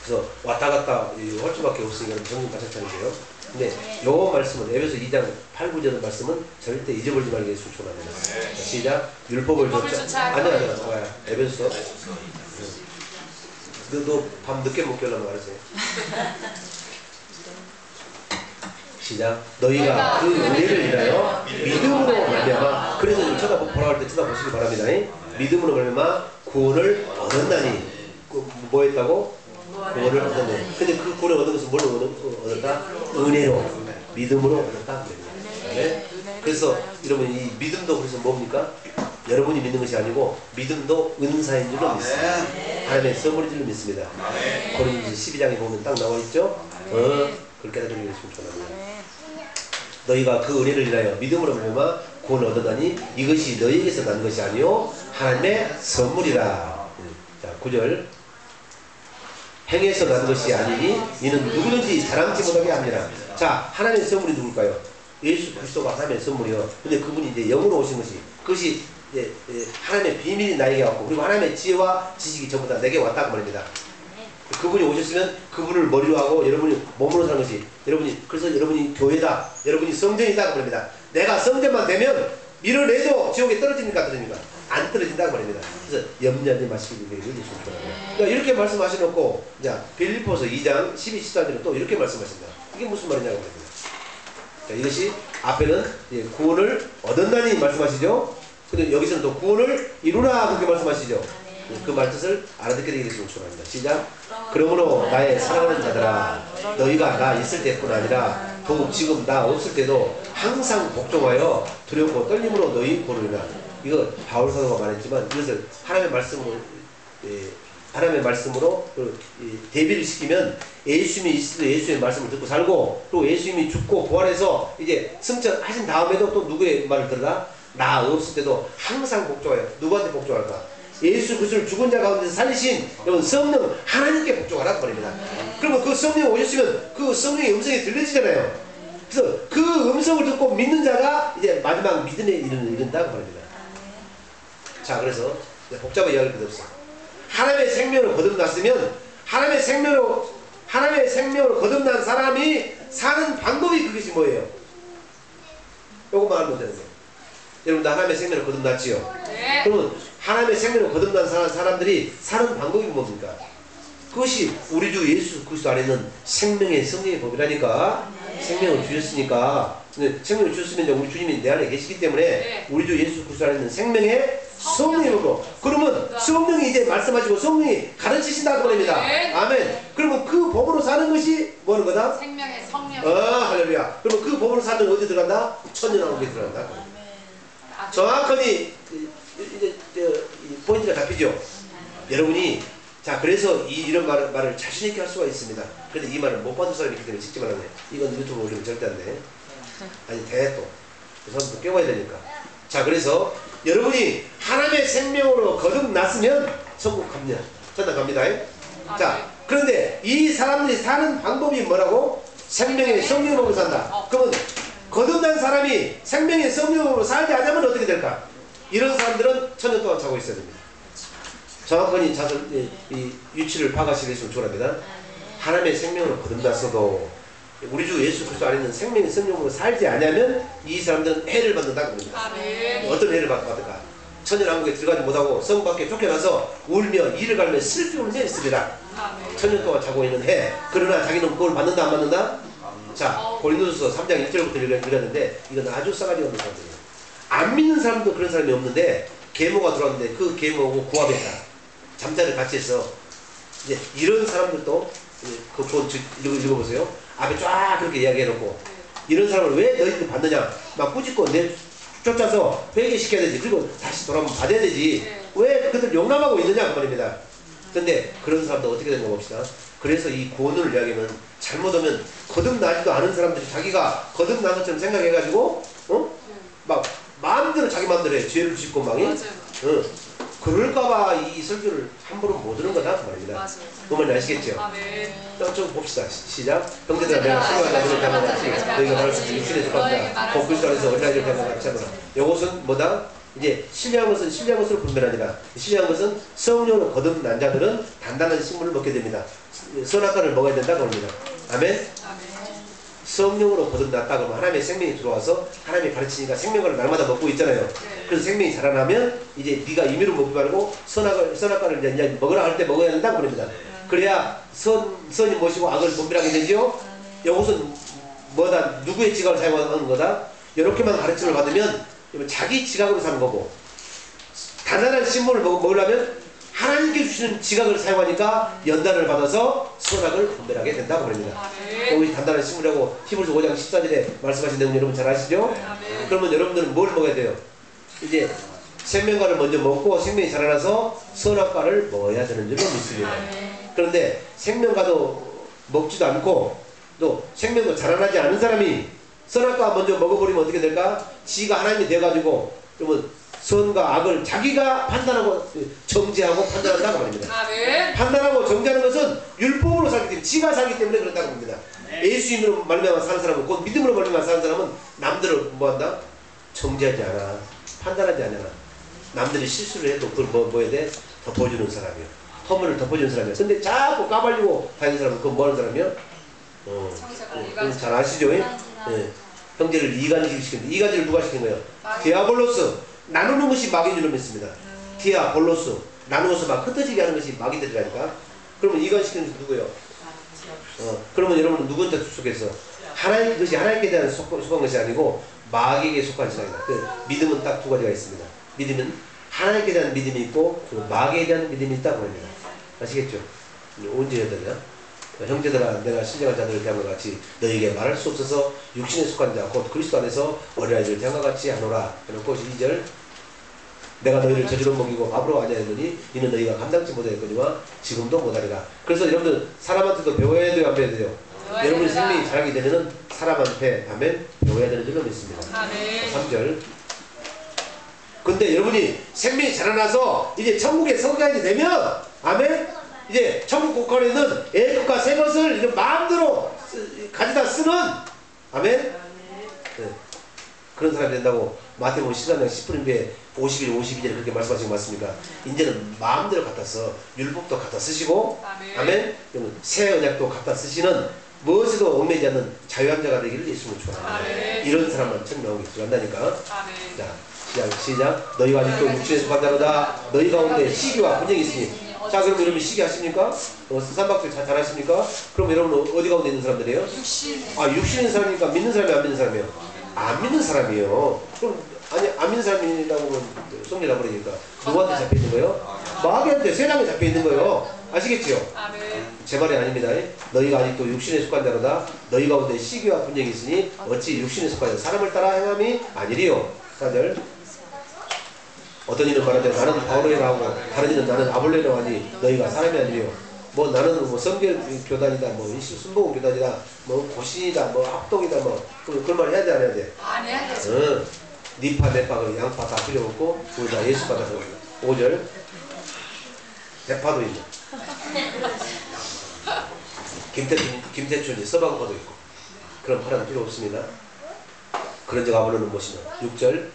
그래서 왔다 갔다 할 수밖에 없으니까 정신 바짝 차리세요. 근데 요 말씀은 에베소 2장 8, 9절 말씀은 절대 잊어버리지 말게 수초합니다. 시작. 율법을 줬자. 아니야. 뭐야? 에베소. 너 밤 늦게 못 깨려면 말하세요. 시작. 너희가 그 은혜를 인하여 믿음으로 말미암아. 그래서 좀 쳐다보라 할 때 쳐다보시기 바랍니다. 믿음으로 말미암아 구원을 얻었나니. 뭐 했다고? 구원을 얻었네. 근데 그 구원을 얻은 것은 뭘로 얻었다? 은혜로, 믿음으로 얻었다. 네? 그래서 여러분 이 믿음도 그래서 뭡니까? 여러분이 믿는 것이 아니고 믿음도 은사인 줄로 믿습니다. 하나님의 선물인 줄로 믿습니다. 고린도서 12장에 보면 딱 나와 있죠? 그렇게 깨닫는 것이 좋습니다. 너희가 그 은혜를 인하여 믿음으로 말미암아 구원을 얻었다니 이것이 너희에게서 난 것이 아니요 하나님의 선물이라. 자, 9절. 행해서 난 것이 아니니 이는 누구든지 자랑치 못하게 합니다. 자, 하나님의 선물이 누굴까요? 예수 그리스도가 하나님의 선물이요. 근데 그분이 이제 영으로 오신 것이 그것이 이제 하나님의 비밀이 나에게 왔고, 그리고 하나님의 지혜와 지식이 전부 다 내게 왔다고 말입니다. 그분이 오셨으면 그분을 머리로 하고 여러분이 몸으로 사는 것이 그래서 여러분이 교회다, 여러분이 성전이다 그 말입니다. 내가 성전만 되면 밀어내도 지옥에 떨어집니까? 떨어집니까? 안 떨어진다고 말입니다. 그래서 염려하지 마시기 위해 이렇게 그러니까 이렇게 말씀하셔놓고 이제 빌립보서 2장 12, 14절에 또 이렇게 말씀하십니다. 이게 무슨 말이냐고 말입니다. 자, 이것이 앞에는 구원을 얻었나니 말씀하시죠. 근데 여기서는 또 구원을 이루라 그렇게 말씀하시죠. 그 말뜻을 알아듣게 되기를 축원합니다. 시작. 그러므로 나의 사랑하는 자들아 너희가 나 있을 때뿐 아니라 더욱 지금 나 없을 때도 항상 복종하여 두렵고 떨림으로 너희 고르리라. 이거 바울 사도가 말했지만 이것을 하나님의 말씀으로 대비를 시키면 예수님이 있어도 예수의 말씀을 듣고 살고 또 예수님이 죽고 부활해서 이제 승천하신 다음에도 또 누구의 말을 들으라? 나 없을 때도 항상 복종하여. 누구한테 복종할까? 예수 그리스도를 죽은 자 가운데서 살리신 여러분 성령 하나님께 복종하라 그 말입니다. 그러면 그 성령이 오셨으면 그 성령의 음성이 들려지잖아요. 그래서 그 음성을 듣고 믿는 자가 이제 마지막 믿음에 이른다 그 말입니다. 자, 그래서 복잡한 이야기를 필요 없어. 하나님의 생명을 거듭났으면 하나님의 생명으로 거듭난 사람이 사는 방법이 그것이 뭐예요? 요것만 알면 되는 거예요. 여러분들 하나님의 생명을 거듭났지요? 네. 그러면 하나님의 생명을 거듭난 사람들이 사는 방법이 뭡니까? 그것이 우리 주 예수 그리스도 안에는 생명의 성령의 법이라니까. 생명을 주셨으니까. 생명을 주셨으면 우리 주님이 내 안에 계시기 때문에 우리 주 예수 그리스도 안에는 생명의 성령의 법으로. 그러면 성령이 이제 말씀하시고 성령이 가르치신다고 합니다. 아멘. 그러면 그 법으로 사는 것이 뭐 하는 거다? 생명의 성령. 할렐루야. 그러면 그 법으로 사는 어디 들어간다? 천년왕국에 들어간다. 정확하니 이제 포인트가 잡히죠. 여러분이 자 그래서 이런 말을 자신 있게 할 수가 있습니다. 그런데 이 말을 못 받은 사람이 있기 때문에 찍지 말라네. 이건 유튜브 올리면 절대 안 돼. 아니 돼 또. 그 사람도 깨워야 되니까. 자 그래서 여러분이 하나님의 생명으로 거듭났으면 천국 갑니다. 천당 갑니다. 자 그런데 이 사람들이 사는 방법이 뭐라고? 생명의 성령으로 산다. 그러면 거듭난 사람이 생명의 성령으로 살지 않으면 어떻게 될까? 이런 사람들은 천년 동안 자고 있어야 됩니다. 정확하니 이 유치를 파악하시겠으면 좋습니다. 하나님의 생명으로 거듭났어도 우리 주 예수 그리스도 안에 있는 생명의 성령으로 살지 않으면 이 사람들은 해를 받는다고 합니다. 어떤 해를 받을까? 천년왕국에 들어가지 못하고 성 밖에 쫓겨나서 울며 이를 갈며 슬피 울며 있습니다. 천년 동안 자고 있는 해. 그러나 자기는 그걸 받는다 안 받는다? 자 고린도서 3장 1절부터 읽었는데 이건 아주 싸가지 없는 사람들이에요. 안 믿는 사람도 그런 사람이 없는데 계모가 들어왔는데 그 계모하고 구합했다. 잠자를 같이 해서 이제 이런 사람들도 그 본 읽어보세요. 앞에 쫙 그렇게 이야기해놓고 이런 사람을 왜 너희들 받느냐 막 꾸짖고 쫓아서 회개시켜야 되지. 그리고 다시 돌아오면 받아야 되지. 왜 그들 용납하고 있느냐 그 말입니다. 근데 그런 사람들 어떻게 되는가 봅시다. 그래서 이 구원을 이야기하면 잘못하면 거듭나지도 않은 사람들이 자기가 거듭난 것처럼 생각해가지고 막 마음대로 자기 마음대로 해. 죄를 짓고 막 그럴까봐 이 설교를 함부로 못 들은 거다 그 말입니다. 그 말인지 아시겠죠? 좀 봅시다. 시작. 형제들아 내가 수고하다 그렇게 하는 같이 너희가 말할 수 있는 육신의 속합니다. 곧 그리스도 안에서 어린아이를 하는 같이 하노라. 이것은 뭐다? 이제 신뢰한 것은 신뢰한 것으로 분별하니라. 신뢰한 것은 성령으로 거듭난 자들은 단단한 식물을 먹게 됩니다. 선악과를 먹어야 된다고 합니다. 아멘. 성령으로 거듭났다 그러면 하나님의 생명이 들어와서 하나님이 가르치니까 생명과를 날마다 먹고 있잖아요. 그래서 생명이 자라나면 이제 네가 임의로 먹지 말고 선악과를 이제 먹으라 할 때 먹어야 된다고 그럽니다. 그래야 선이 무엇이고 악을 분별하게 되죠. 이것은 뭐다? 누구의 지각을 사용하는 거다? 이렇게만 가르침을 받으면 자기 지각으로 사는 거고 단단한 신문을 먹으려면 하나님께 주시는 지각을 사용하니까 연단을 받아서 선악을 분별하게 된다고 그럽니다. 우리 단단한 신문이라고 히브리서 5장 14절에 말씀하신 내용 여러분 잘 아시죠? 그러면 여러분들은 뭘 먹어야 돼요? 이제 생명과를 먼저 먹고 생명이 자라나서 선악과를 먹어야 되는 줄로 믿습니다. 그런데 생명과도 먹지도 않고 또 생명도 자라나지 않은 사람이 선악과 먼저 먹어버리면 어떻게 될까? 지가 하나님이 돼가지고 그러면 선과 악을 자기가 판단하고 정죄하고 판단한다고 말입니다. 판단하고 정죄하는 것은 율법으로 살기 때문에 지가 살기 때문에 그렇다고 합니다. 예수님으로 말미암아 사는 사람은 곧 믿음으로 말미암아 사는 사람은 남들을 뭐한다? 정죄하지 않아. 판단하지 않아. 남들이 실수를 해도 그걸 뭐 해야 돼? 덮어주는 사람이야. 허물을 덮어주는 사람이야. 근데 자꾸 까발리고 다니는 사람은 그건 뭐 하는 사람이야? 잘 아시죠? 형제를 이간질 시키는데 이간질을 누가 시킨 거예요? 디아볼로스 나누는 것이 마귀인 줄로 믿습니다. 디아볼로스 나누어서 막 흩어지게 하는 것이 마귀들이라니까. 그러면 이관시키는 것이 누구예요? 그러면 여러분은 누구한테 속해서 하나님, 그것이 하나님께 대한 속한 것이 아니고 마귀에게 속한 신앙이다. 그 믿음은 딱 두 가지가 있습니다. 믿음은 하나님께 대한 믿음이 있고 그리고 마귀에 대한 믿음이 있다고 합니다. 아시겠죠? 언제 해야 되냐? 형제들아, 내가 신령한 자들을 대한 것 같이 너희에게 말할 수 없어서 육신에 속한 자 곧 그리스도 안에서 어린아이들을 대한 것 같이 하노라. 해놓고 2절 내가 너희를 저주로 먹이고 밥으로 아니하였느니 이는 너희가 감당치 못하였거니와 지금도 못하리라. 그래서 여러분들 사람한테도 배워야 돼요, 안 배워야 돼요? 여러분의 생명이 자라게 되면은 사람한테 아멘 배워야 되는 줄로 믿습니다. 3절 근데 여러분이 생명이 자라나서 이제 천국의 성장이 되면 아멘 이제 천국 국가에 있는 A급과 새 것을 이제 마음대로 가져다 쓰는 아멘 네. 그런 사람이 된다고 마태복음 13장 10분인데 51, 52절에 그렇게 말씀하신 거 맞습니까? 이제는 마음대로 갖다 써 율법도 갖다 쓰시고 아멘 새 언약도 갖다 쓰시는 무엇에도 얽매지 않는 자유한 자가 되기를 예수님을 축원합니다. 이런 사람만 천국 나오기 들어간다니까. 자 시작 너희가 아직도 육신에 속한 자로다 너희 가운데 시기와 분쟁이 있으니. 자 그럼 여러분 시기 하십니까? 삼박절 잘 하십니까? 그럼 여러분 어디 가운데 있는 사람들이에요? 육신인 사람이니까 믿는 사람이 안 믿는 사람이에요? 안 믿는 사람이에요. 그럼 아니 안 믿는 사람이라고 하면 쏙내라 버리니까 누구한테 잡혀 있는 거예요? 마귀한테 세상에 잡혀 있는 거예요. 아시겠죠? 제 말이 아닙니다. 너희가 아직도 육신에 속한 자로다 너희 가운데 시기와 분쟁이 있으니 어찌 육신에 속한 자 사람을 따라 행함이 아니리요. 4절 어떤 이는 말하되 나는 바울이라 하고 다른 이는 나는 아볼레라 하니 너희가 사람이 아니리요. 뭐 나는 뭐 성결 교단이다 뭐 순복음 교단이다 뭐 고신이다 뭐 합동이다 뭐 그런 말 해야 돼 안 해야 돼? 안 해야 돼. 니파 내파 그 양파 다 필요 없고 우리 다 예수 받아서 5절 대파도 있네. 김태춘이 서방파도 있고 그런 파란 필요 없습니다. 그런 적 아볼로는 무엇이냐 6절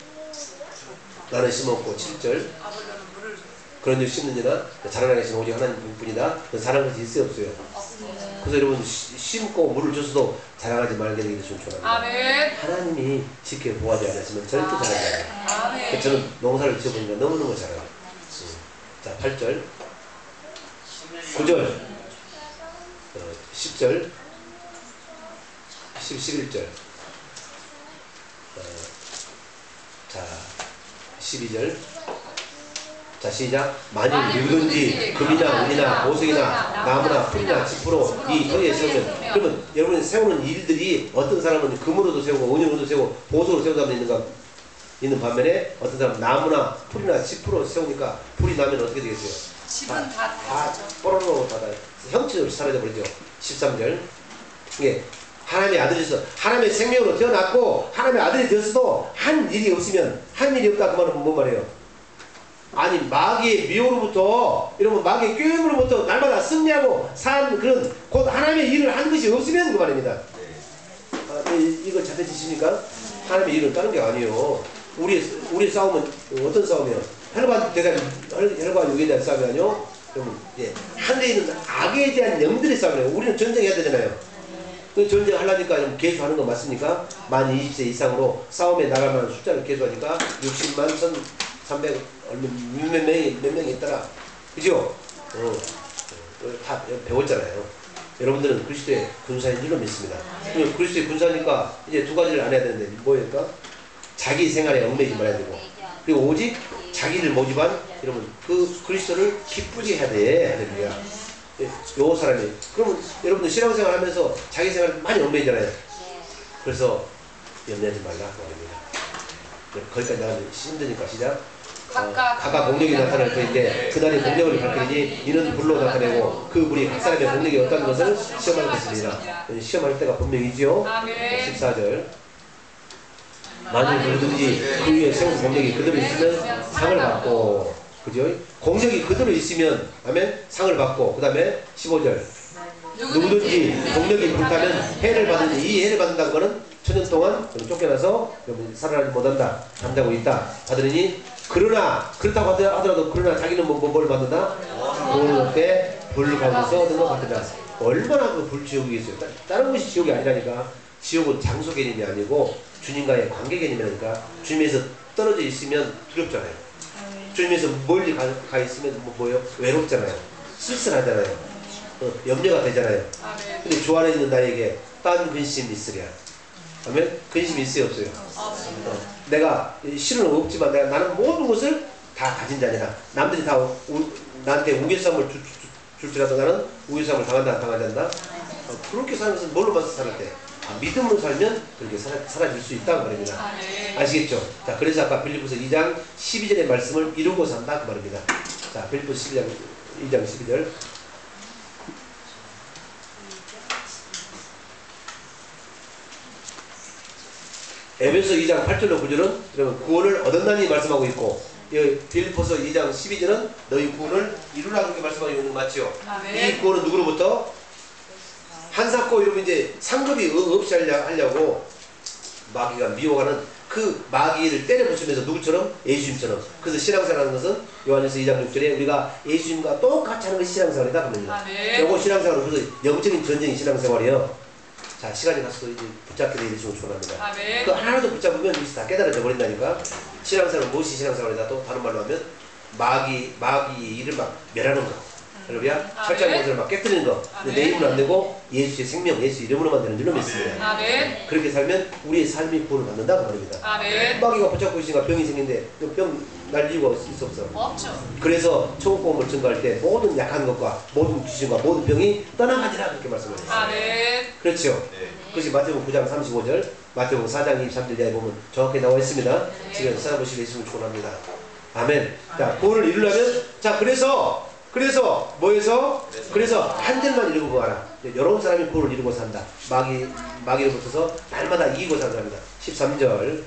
나는 심었고 7절 그런 적 심느니라 자라나게 하신 오직 하나님 뿐이다. 자라는 것이 있어요 없어요? 그래서 여러분 심고 물을 줘서도 자라가지 말게 되기를 축원합니다. 하나님이 지켜 보호하지 않았으면 절대 자라지 않아요. 저는 농사를 지어보니까 너무너무 잘해요. 자 8절 9절 10절 11절 자 12절 자 시작 만일 누구든지 금이나 은이나 보석이나 나무나 풀이나 짚으로 이 터에 세우면 그러면 여러분이 세우는 일들이 어떤 사람은 금으로도 세우고 은으로도 세우고 보석으로 세우는 사람도 있는 반면에 어떤 사람은 나무나 풀이나 짚으로 세우니까 불이 나면 어떻게 되겠어요? 집은 다 뽀로로 다 형체 없이 사라져 버리죠. 13절 이게 하나님의 아들이서 하나님의 생명으로 태어났고 하나님의 아들이 되었어도 한 일이 없으면 한 일이 없다 그 말은 뭔 말이에요? 아니 마귀의 미혹으로부터 여러분 마귀의 꾀임으로부터 날마다 승리하고 산 그런 곧 하나님의 일을 한 것이 없으면 그 말입니다. 이거 잘 되시십니까? 하나님의 일을 다른 게 아니에요. 우리 싸움은 어떤 싸움이에요? 혈과 육에 대한 싸움이 아니요. 여러분 하늘에 있는 악에 대한 영들의 싸움이에요. 우리는 전쟁해야 되잖아요. 그 전쟁하려니까 계수하는 거 맞습니까? 만 20세 이상으로 싸움에 나갈 만한 숫자를 계수하니까 60만 1,300 몇 명이 있더라. 그죠? 다 배웠잖아요. 여러분들은 그리스도의 군사인 줄로 믿습니다. 그리스도의 군사니까 이제 두 가지를 안 해야 되는데 뭐일까? 자기 생활에 얽매이지 말아야 되고 그리고 오직 자기를 모집한 여러분 그 그리스도를 기쁘게 해야 돼. 할렐루야. 요 사람이 그러면 여러분들 신앙생활 하면서 자기 생활 많이 얽매이잖아요. 그래서 염려하지 말라 그 말입니다. 거기까지 나가면 힘드니까 시작. 각각 공력이 나타날 터인데 그날이 공력을 밝히니 이는 불로 나타내고 그 불이 각 사람의 공력이 어떤 것을 시험할 것이니라. 시험할 때가 분명히지요. 14절 만일 누구든지 그 위에 세운 공력이 그대로 있으면 상을 받고 그죠? 공력이 그대로 있으면 아멘 상을 받고 그 다음에 15절 누구든지 공력이 불타면 해를 받는데 이 해를 받는다는 것은 천년 동안 쫓겨나서 살아나지 못한다 잠자고 있다 받으니 그러나 그렇다고 하더라도 그러나 자기는 뭘 받는다? 돈을 얻되 불 가운데서 얻는 것 같다. 얼마나 그 불지옥이겠어요. 다른 것이 지옥이 아니라니까. 지옥은 장소 개념이 아니고 주님과의 관계 개념이니까 주님에서 떨어져 있으면 두렵잖아요. 주님에서 멀리 가 있으면 뭐예요? 외롭잖아요. 쓸쓸하잖아요. 염려가 되잖아요. 근데 주 안에 있는 나에게 딴 근심이 있으랴. 아멘? 근심이 있어요, 없어요? 내가 실은 없지만 나는 모든 것을 다 가진 자니라. 남들이 다 나한테 우겨쌈을 줄지라도 나는 우겨쌈을 당한다 안 당하지 않나? 그렇게 사는 것은 뭘로 봐서 살을 때? 믿음으로 살면 그렇게 살아질 수 있다고 말입니다. 아시겠죠? 자, 그래서 아까 빌립보서 2장 12절의 말씀을 이루고 산다 그 말입니다. 자, 빌립보서 2장 12절. 에베소 2장 8절로 9절은 여러분 구원을 얻었나니 말씀하고 있고, 여기 빌립보서 2장 12절은 너희 구원을 이루라 그렇게 말씀하고 있는 거 맞죠? 이 구원은 누구로부터? 한사코 여러분 이제 상급이 없이 하려고 마귀가 미워하는 그 마귀를 때려 부수면서 누구처럼? 예수님처럼. 그래서 신앙생활하는 것은 요한일서 2장 6절에 우리가 예수님과 똑같이 하는 것이 신앙생활이다 그럽니다. 요거 신앙생활은 그래서 영적인 전쟁이 신앙생활이에요. 자, 시간이 가서 이제 붙잡게 되시면 축원합니다. 그 하나도 붙잡으면 이것이 다 깨달아져 버린다니까. 신앙생활은 무엇이 신앙생활이다? 또 다른 말로 하면 마귀 일을 막 멸하는 거. 할렐루야. 철저한 것을 막 깨뜨리는 거. 내 힘은 안 되고 예수의 생명, 예수 이름으로만 되는 줄로 믿습니다. 그렇게 살면 우리의 삶이 구원을 받는다고 말입니다. 마귀가 붙잡고 있으니까 병이 생긴데 병 날 이유가 있어 없어? 없죠. 그래서 천국 복음을 증거할 때 모든 약한 것과 모든 귀신과 모든 병이 떠나가니라 그렇게 말씀을 했어요. 그렇죠. 그것이 마태복음 9장 35절, 마태복음 4장 23절에 보면 정확히 나와 있습니다. 지금 찾아보시고 있으면 축원합니다. 아멘. 자, 구원을 이루려면 자, 그래서 뭐해서? 그래서 한 절만 이루고 가라. 여러 사람이 구원을 이루고 산다. 마귀로부터서 날마다 이기고 사는 사람이다. 13절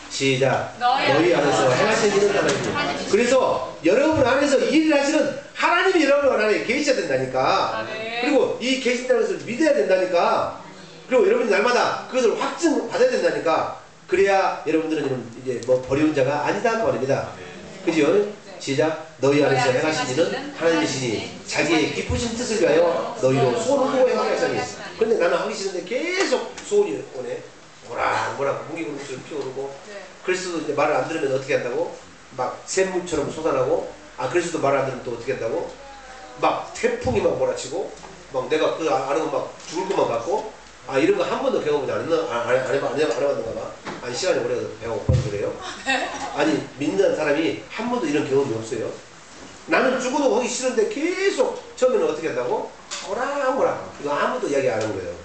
시작. 너희 안에서 행하시는 일은 하나님. 그래서 여러분 안에서 일을 하시는 하나님이 여러분 안에 계셔야 된다니까. 그리고 이 계신다는 것을 믿어야 된다니까. 그리고 여러분이 날마다 그것을 확증받아야 된다니까. 그래야 여러분들은 이제 뭐 버리운 자가 아니다 그 말입니다. 그죠? 시작. 너희 안에서 행하신 일은 하나님이시니 자기의 기쁘신 뜻을 위하여 너희로 소원을 두고 행하게 하시니. 그런데 나는 하기 싫은데 계속 소원이 오네. 뭐라 공기구름처럼 피어오르고. 그리스도 이제 말을 안 들으면 어떻게 한다고? 막 샘물처럼 솟아나고. 그리스도 말을 안 들으면 또 어떻게 한다고? 막 태풍이 막 몰아치고. 막 내가 그 아는 거 막 죽을 것만 같고. 이런 거 한 번도 경험하지 안 해봤는가 봐. 아니 시간이 오래 배워서 그래요. 아니 믿는 사람이 한 번도 이런 경험이 없어요. 나는 죽어도 하기 싫은데 계속 처음에는 어떻게 한다고? 뭐라 이거 아무도 이야기 안 하는 거예요.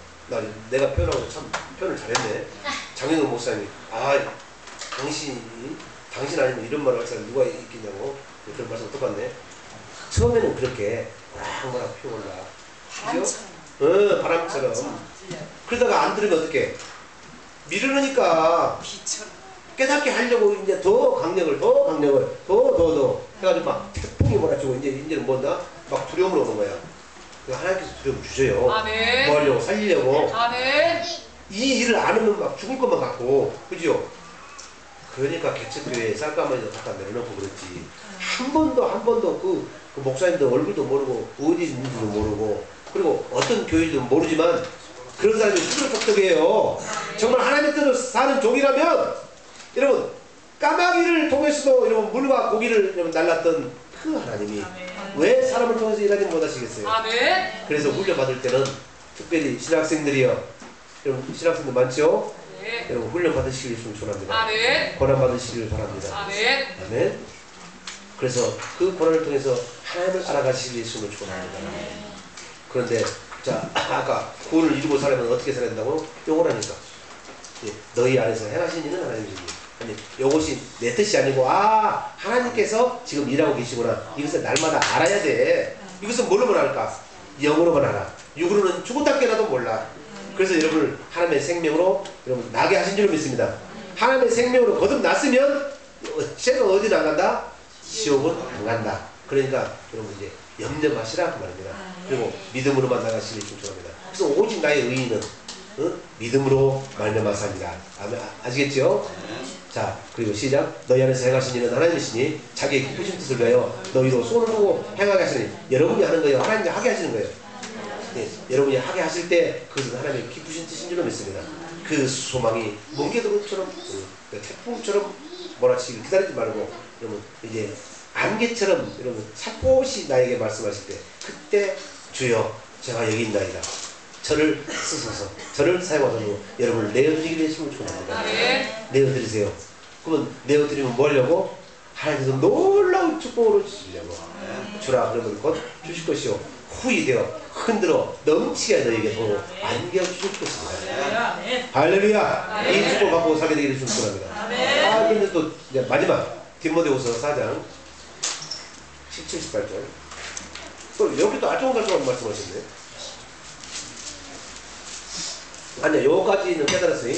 내가 표현하고 참 표현을 잘했네. 장영근 목사님이 당신 아니면 이런 말을 할 사람 누가 있겠냐고 그런 말씀 똑같네. 처음에는 그렇게 뭐라 피어올라. 그죠? 바람처럼. 그러다가 안 들으면 어떡해? 미루니까 깨닫게 하려고 이제 더 강력을 해가지고 막 태풍이 몰아치고 이제는 뭔다? 막 두려움을 오는 거야. 하나님께서 두려움 주셔요. 뭐 하려고? 살리려고. 이 일을 안 하면 막 죽을 것만 같고, 그죠? 그러니까 개척교회에 쌀가마니도 갖다 내려놓고 그랬지. 한 번도 그 목사님도 얼굴도 모르고 어디 있는지도 모르고, 그리고 어떤 교회도 모르지만 그런 사람이 수두룩똑똑해요. 정말 하나님의 뜻을 사는 종이라면 여러분 까마귀를 통해서도 여러분 물과 고기를 여러분 날랐던 그 하나님이 왜 사람을 통해서 일하지 못하시겠어요? 그래서 훈련 받을 때는 특별히 신학생들이요. 여러분 신학생들 많죠? 여러분 훈련 받으시길 축원합니다. 고난 받으시길 바랍니다. 아멘. 그래서 그 고난을 통해서 하나님을 알아가시길 축원합니다. 그런데 자, 아까 구원을 이루고 살려면 어떻게 살아야 된다고? 요거라니까. 너희 안에서 행하신 일은 하나님이시니. 아니, 요것이 내 뜻이 아니고, 하나님께서 지금 일하고 계시구나. 이것을 날마다 알아야 돼. 이것은 뭘로만 알까? 영으로만 알아. 육으로는 죽었다 깨나도 몰라. 그래서 여러분을 하나님의 생명으로 여러분 나게 하신 줄 믿습니다. 하나님의 생명으로 거듭났으면, 쟤는 어디로 안 간다? 지옥은 안 간다. 그러니까 여러분 이제 염려마시라 그 말입니다. 그리고 믿음으로만 나가시길 축복합니다. 그래서 오직 나의 의인은 믿음으로 말미암아서입니다. 아시겠죠? 자, 그리고 시작. 너희 안에서 행하신 일은 하나님이시니 자기의 기쁘신 뜻을 위하여 너희로 손을 두고 행하게 하시니. 여러분이 하는 거예요? 하나님이 하게 하시는 거예요? 예, 여러분이 하게 하실 때 그것은 하나님의 기쁘신 뜻인 줄로 믿습니다. 그 소망이 멍게도로처럼 태풍처럼 몰아치기 기다리지 말고 여러분 이제 안개처럼 여러분 살포시 나에게 말씀하실 때 그때 주여 제가 여기 있나이다. 저를 쓰소서 저를 사용하도록 여러분을 내어드리기 위해 힘을 축원합니다. 내어드리세요. 그러면 내어드리면 뭐 하려고? 하나님께서 놀라운 축복으로 주시려고. 주라 그러면 곧 주실 것이요 후이 되어 흔들어 넘치게 너에게 더 안겨 주실 것입니다. 할렐루야. 이 축복 받고 살게 되기를 축원합니다. 근데 또 이제 마지막 디모데후서 4장 17, 18절 또 여기도 알쏭달쏭한 말씀하셨네. 아니야 요까지는 깨달았어요.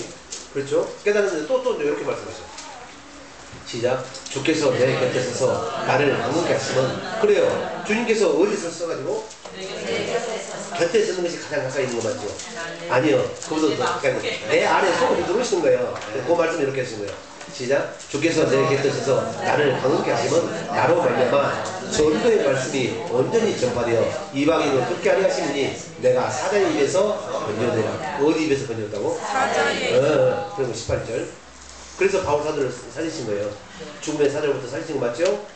그렇죠? 깨달았는데 또 이렇게 말씀하셔. 시작. 주께서 내 곁에 서서 나를 강건케 하시면 그래요. 주님께서 어디서 써가지고 곁에 서는 것이 가장 가까이 있는 거 맞죠? 아니요. 그보다 더 가까이 내 안에 속으로 들어오시는 거예요. 그 말씀 이렇게 하시는 거예요. 시작. 주께서 내 곁에 서서 나를 강건케 하시면 나로 말미암아 전도의 말씀이 온전히 전파되어 이방인으로 듣게 하려 하시니 내가 사자의 입에서 건져내라. 어디 입에서 건졌다고? 사자의 그리고 18절. 그래서 바울 사도를 살리신 거예요. 죽음의 사자로부터 살리신 거 맞죠?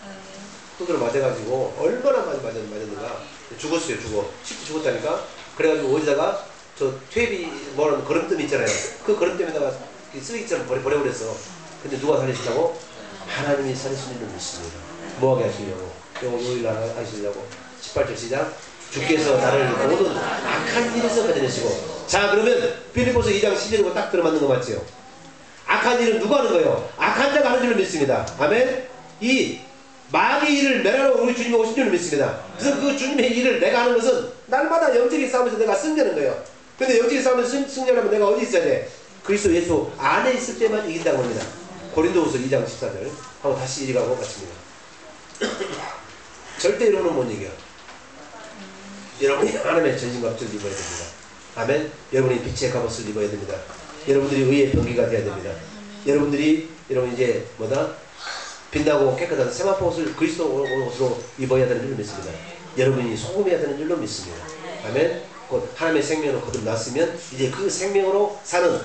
두드러 맞아가지고 얼마나 많이 맞았는가. 죽었어요. 쉽게 죽었다니까. 그래가지고 어디다가 저 퇴비 뭐라는 거름뜸 있잖아요. 그 거름뜸에다가 쓰레기처럼 버려버렸어. 근데 누가 살리시려고? 하나님이 살리시는 줄 믿습니다. 뭐하게 하시려고? 요일날 하시려고. 18절 시작. 주께서 나를 모든 악한 일에서 건져내시고. 자 그러면 빌립보서 2장 10절이고 딱 들어맞는 거 맞죠? 악한 일은 누가 하는 거예요? 악한 자가 하는 줄로 믿습니다. 아멘. 이 마귀 일을 멸하러 우리 주님이 오신 줄로 믿습니다. 그래서 그 주님의 일을 내가 하는 것은 날마다 영적인 싸움에서 내가 승리하는 거예요. 근데 영적인 싸움에서 승리하려면 내가 어디 있어야 돼? 그리스도 예수 안에 있을 때만 이긴다고 합니다. 고린도후서 2장 14절 하고 다시 이리 가고 같습니다. 절대 이러면 못 이겨. 여러분이 하나님의 전신갑주를 입어야 됩니다. 아멘. 여러분이 빛의 갑옷을 입어야 됩니다. 여러분들이 의의 병기가 되어야 됩니다. 여러분들이 여러분 이제 뭐다? 빛나고 깨끗한 세마포 옷을 그리스도 옷으로 입어야 되는 줄로 믿습니다. 여러분이 소금해야 되는 줄로 믿습니다. 아멘. 곧 하나님의 생명으로 거듭났으면 이제 그 생명으로 사는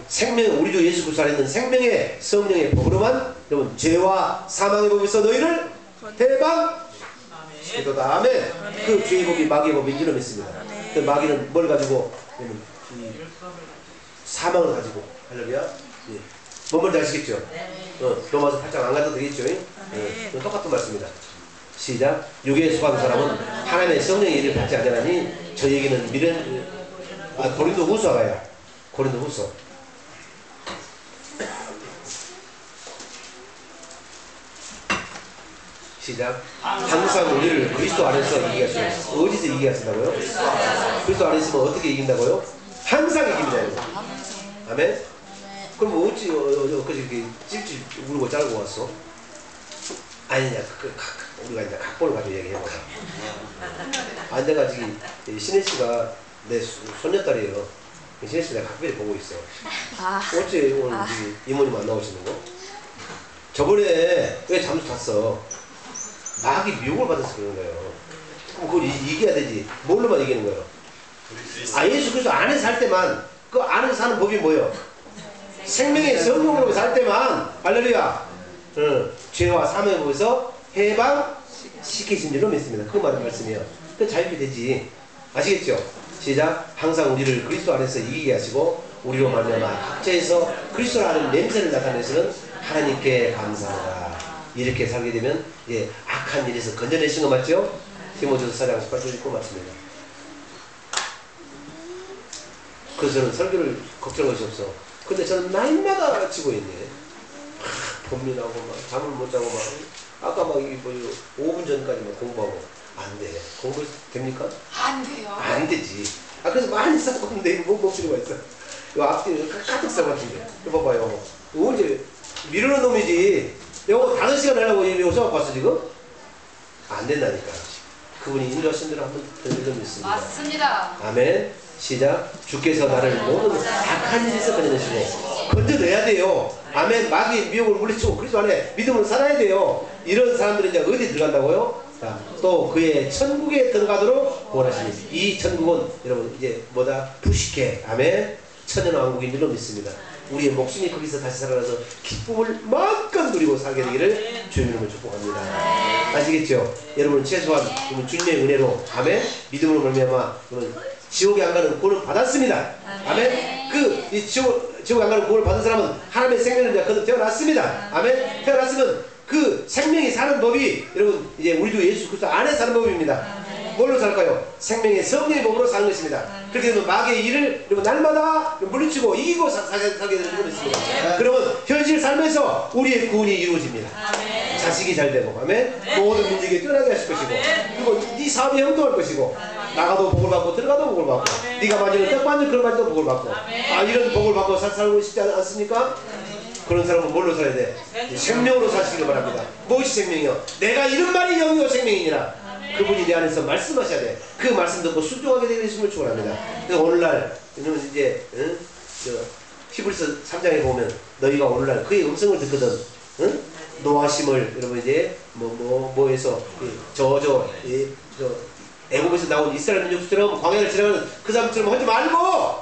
생명 우리 주 예수 그리스도 안에 있는 생명의 성령의 법으로만 여러분 죄와 사망의 법에서 너희를 대방 시키도다. 아멘. 그 죄의 법이 마귀의 법인 줄로 믿습니다. 그 마귀는 뭘 가지고 사망을 가지고 할렐루야. 예. 뭔 말인지 아시겠죠? 로마서 8장 안 가도 되겠죠? 똑같은 말씀입니다. 시작. 육에 속한 사람은 하나님의 성령의 일을 받지 않으니 저에게는 미련 고린도후서가야. 고린도후서 시작. 항상 우리를 그리스도 안에서 이기게 하시고. 어디서 이기게 하신다고요? 그리스도 안에 있으면 어떻게 이긴다고요? 항상 이깁니다. 여러분. 아멘? 그럼 어찌 이렇게 찔찔 울고 짜고 왔어? 아니냐, 우리가 이제 각본을 가지고 얘기해보자. 내가 지금 신혜씨가 내 손녀딸이에요. 신혜씨 내가 각별히 보고 있어. 어째 오늘 이모님 안 나오시는 거? 저번에 왜 잠수 탔어? 마귀 미혹을 받아서 그런 거예요. 그럼 그걸 이겨야 되지. 뭘로만 이기는 거예요? 예수 그리스도 안에 살 때만, 그 안에서 사는 법이 뭐예요? 생명의 성령으로 살 때만, 할렐루야. 죄와 사망의 법에서 해방시키신 줄로 믿습니다. 그 말씀이에요. 그 자유롭게 되지. 아시겠죠? 시작. 항상 우리를 그리스도 안에서 이기게 하시고 우리로 말미암아 각자에서 그리스도라는 냄새를 나타내시는 하나님께 감사합니다. 이렇게 살게 되면 이제 악한 일에서 건져내신 거 맞죠? 디모데후서 4장 18절 읽고 맞습니다. 그래서 저는 설교를 걱정할 것이 없어. 근데 저는 날마다 지고 있네. 범민하고 막 잠을 못 자고 막 아까 막 5분 전까지 막 공부하고 안 돼. 공부 됩니까? 안 돼요. 안 되지. 그래서 많이 싸고 있는데 이거 목소리가 있어. 이 앞뒤 가득 싸고 같은데. 이거 봐봐요. 이거 언제 미루는 놈이지. 이거 5시간 하려고 여기 써갖고 왔어 지금? 안 된다니까. 그분이 인도하신 대로 한번 들으면 있습니다. 맞습니다. 아멘. 시작. 주께서 나를 모든 악한 일에서 건져내시고 건져내야 돼요. 아멘. 마귀의 미혹을 물리치고 그리스도 안에 믿음으로 살아야 돼요. 이런 사람들이 이제 어디 들어간다고요? 자, 또 그의 천국에 들어가도록 원하시니 이 천국은 여러분 이제 뭐다? 부식해. 아멘. 천연왕국인 줄로 믿습니다. 우리의 목숨이 거기서 다시 살아나서 기쁨을 마음껏 누리고 살게 되기를 주의 이름으로 축복합니다. 아시겠죠? 여러분 최소한 주님의 은혜로 아멘 믿음으로 말미암아 지옥에 안 가는 구원을 받았습니다. 아멘. 이 지옥에 안 가는 구원을 받은 사람은 하나님의 생명을 거듭 태어났습니다. 아멘. 태어났으면 그 생명이 사는 법이 여러분 이제 우리도 예수 그리스도 안에 사는 법입니다. 뭘로 살까요? 생명의 성령의 법으로 사는 것입니다. 그렇게 되면 마귀의 일을 여러분 날마다 물리치고 이기고 살게 되는 줄로 있습니다. 그러면 현실 삶에서 우리의 구원이 이루어집니다. 자식이 잘 되고 아멘. 모든 문제에 뛰어나게 하실 것이고 그리고 네 사업이 형통할 것이고 나가도 복을 받고 들어가도 복을 받고 네가 만지는 떡 만지는 그런 만지도 복을 받고 이런 복을 받고 살고 싶지 않습니까? 그런 사람은 뭘로 살아야 돼? 생명으로 사시길 바랍니다. 무엇이 생명이요? 내가 이런 말이 영이요 생명이니라. 그분이 내 안에서 말씀하셔야 돼. 그 말씀 듣고 순종하게 되겠음을 축원합니다. 그래서 오늘날 이제 히브리서 3장에 보면 너희가 오늘날 그의 음성을 듣거든 노하심을 여러분 이제 뭐에서 애굽에서 나온 이스라엘 민족처럼 광야를 지나가는 그 사람처럼 하지 말고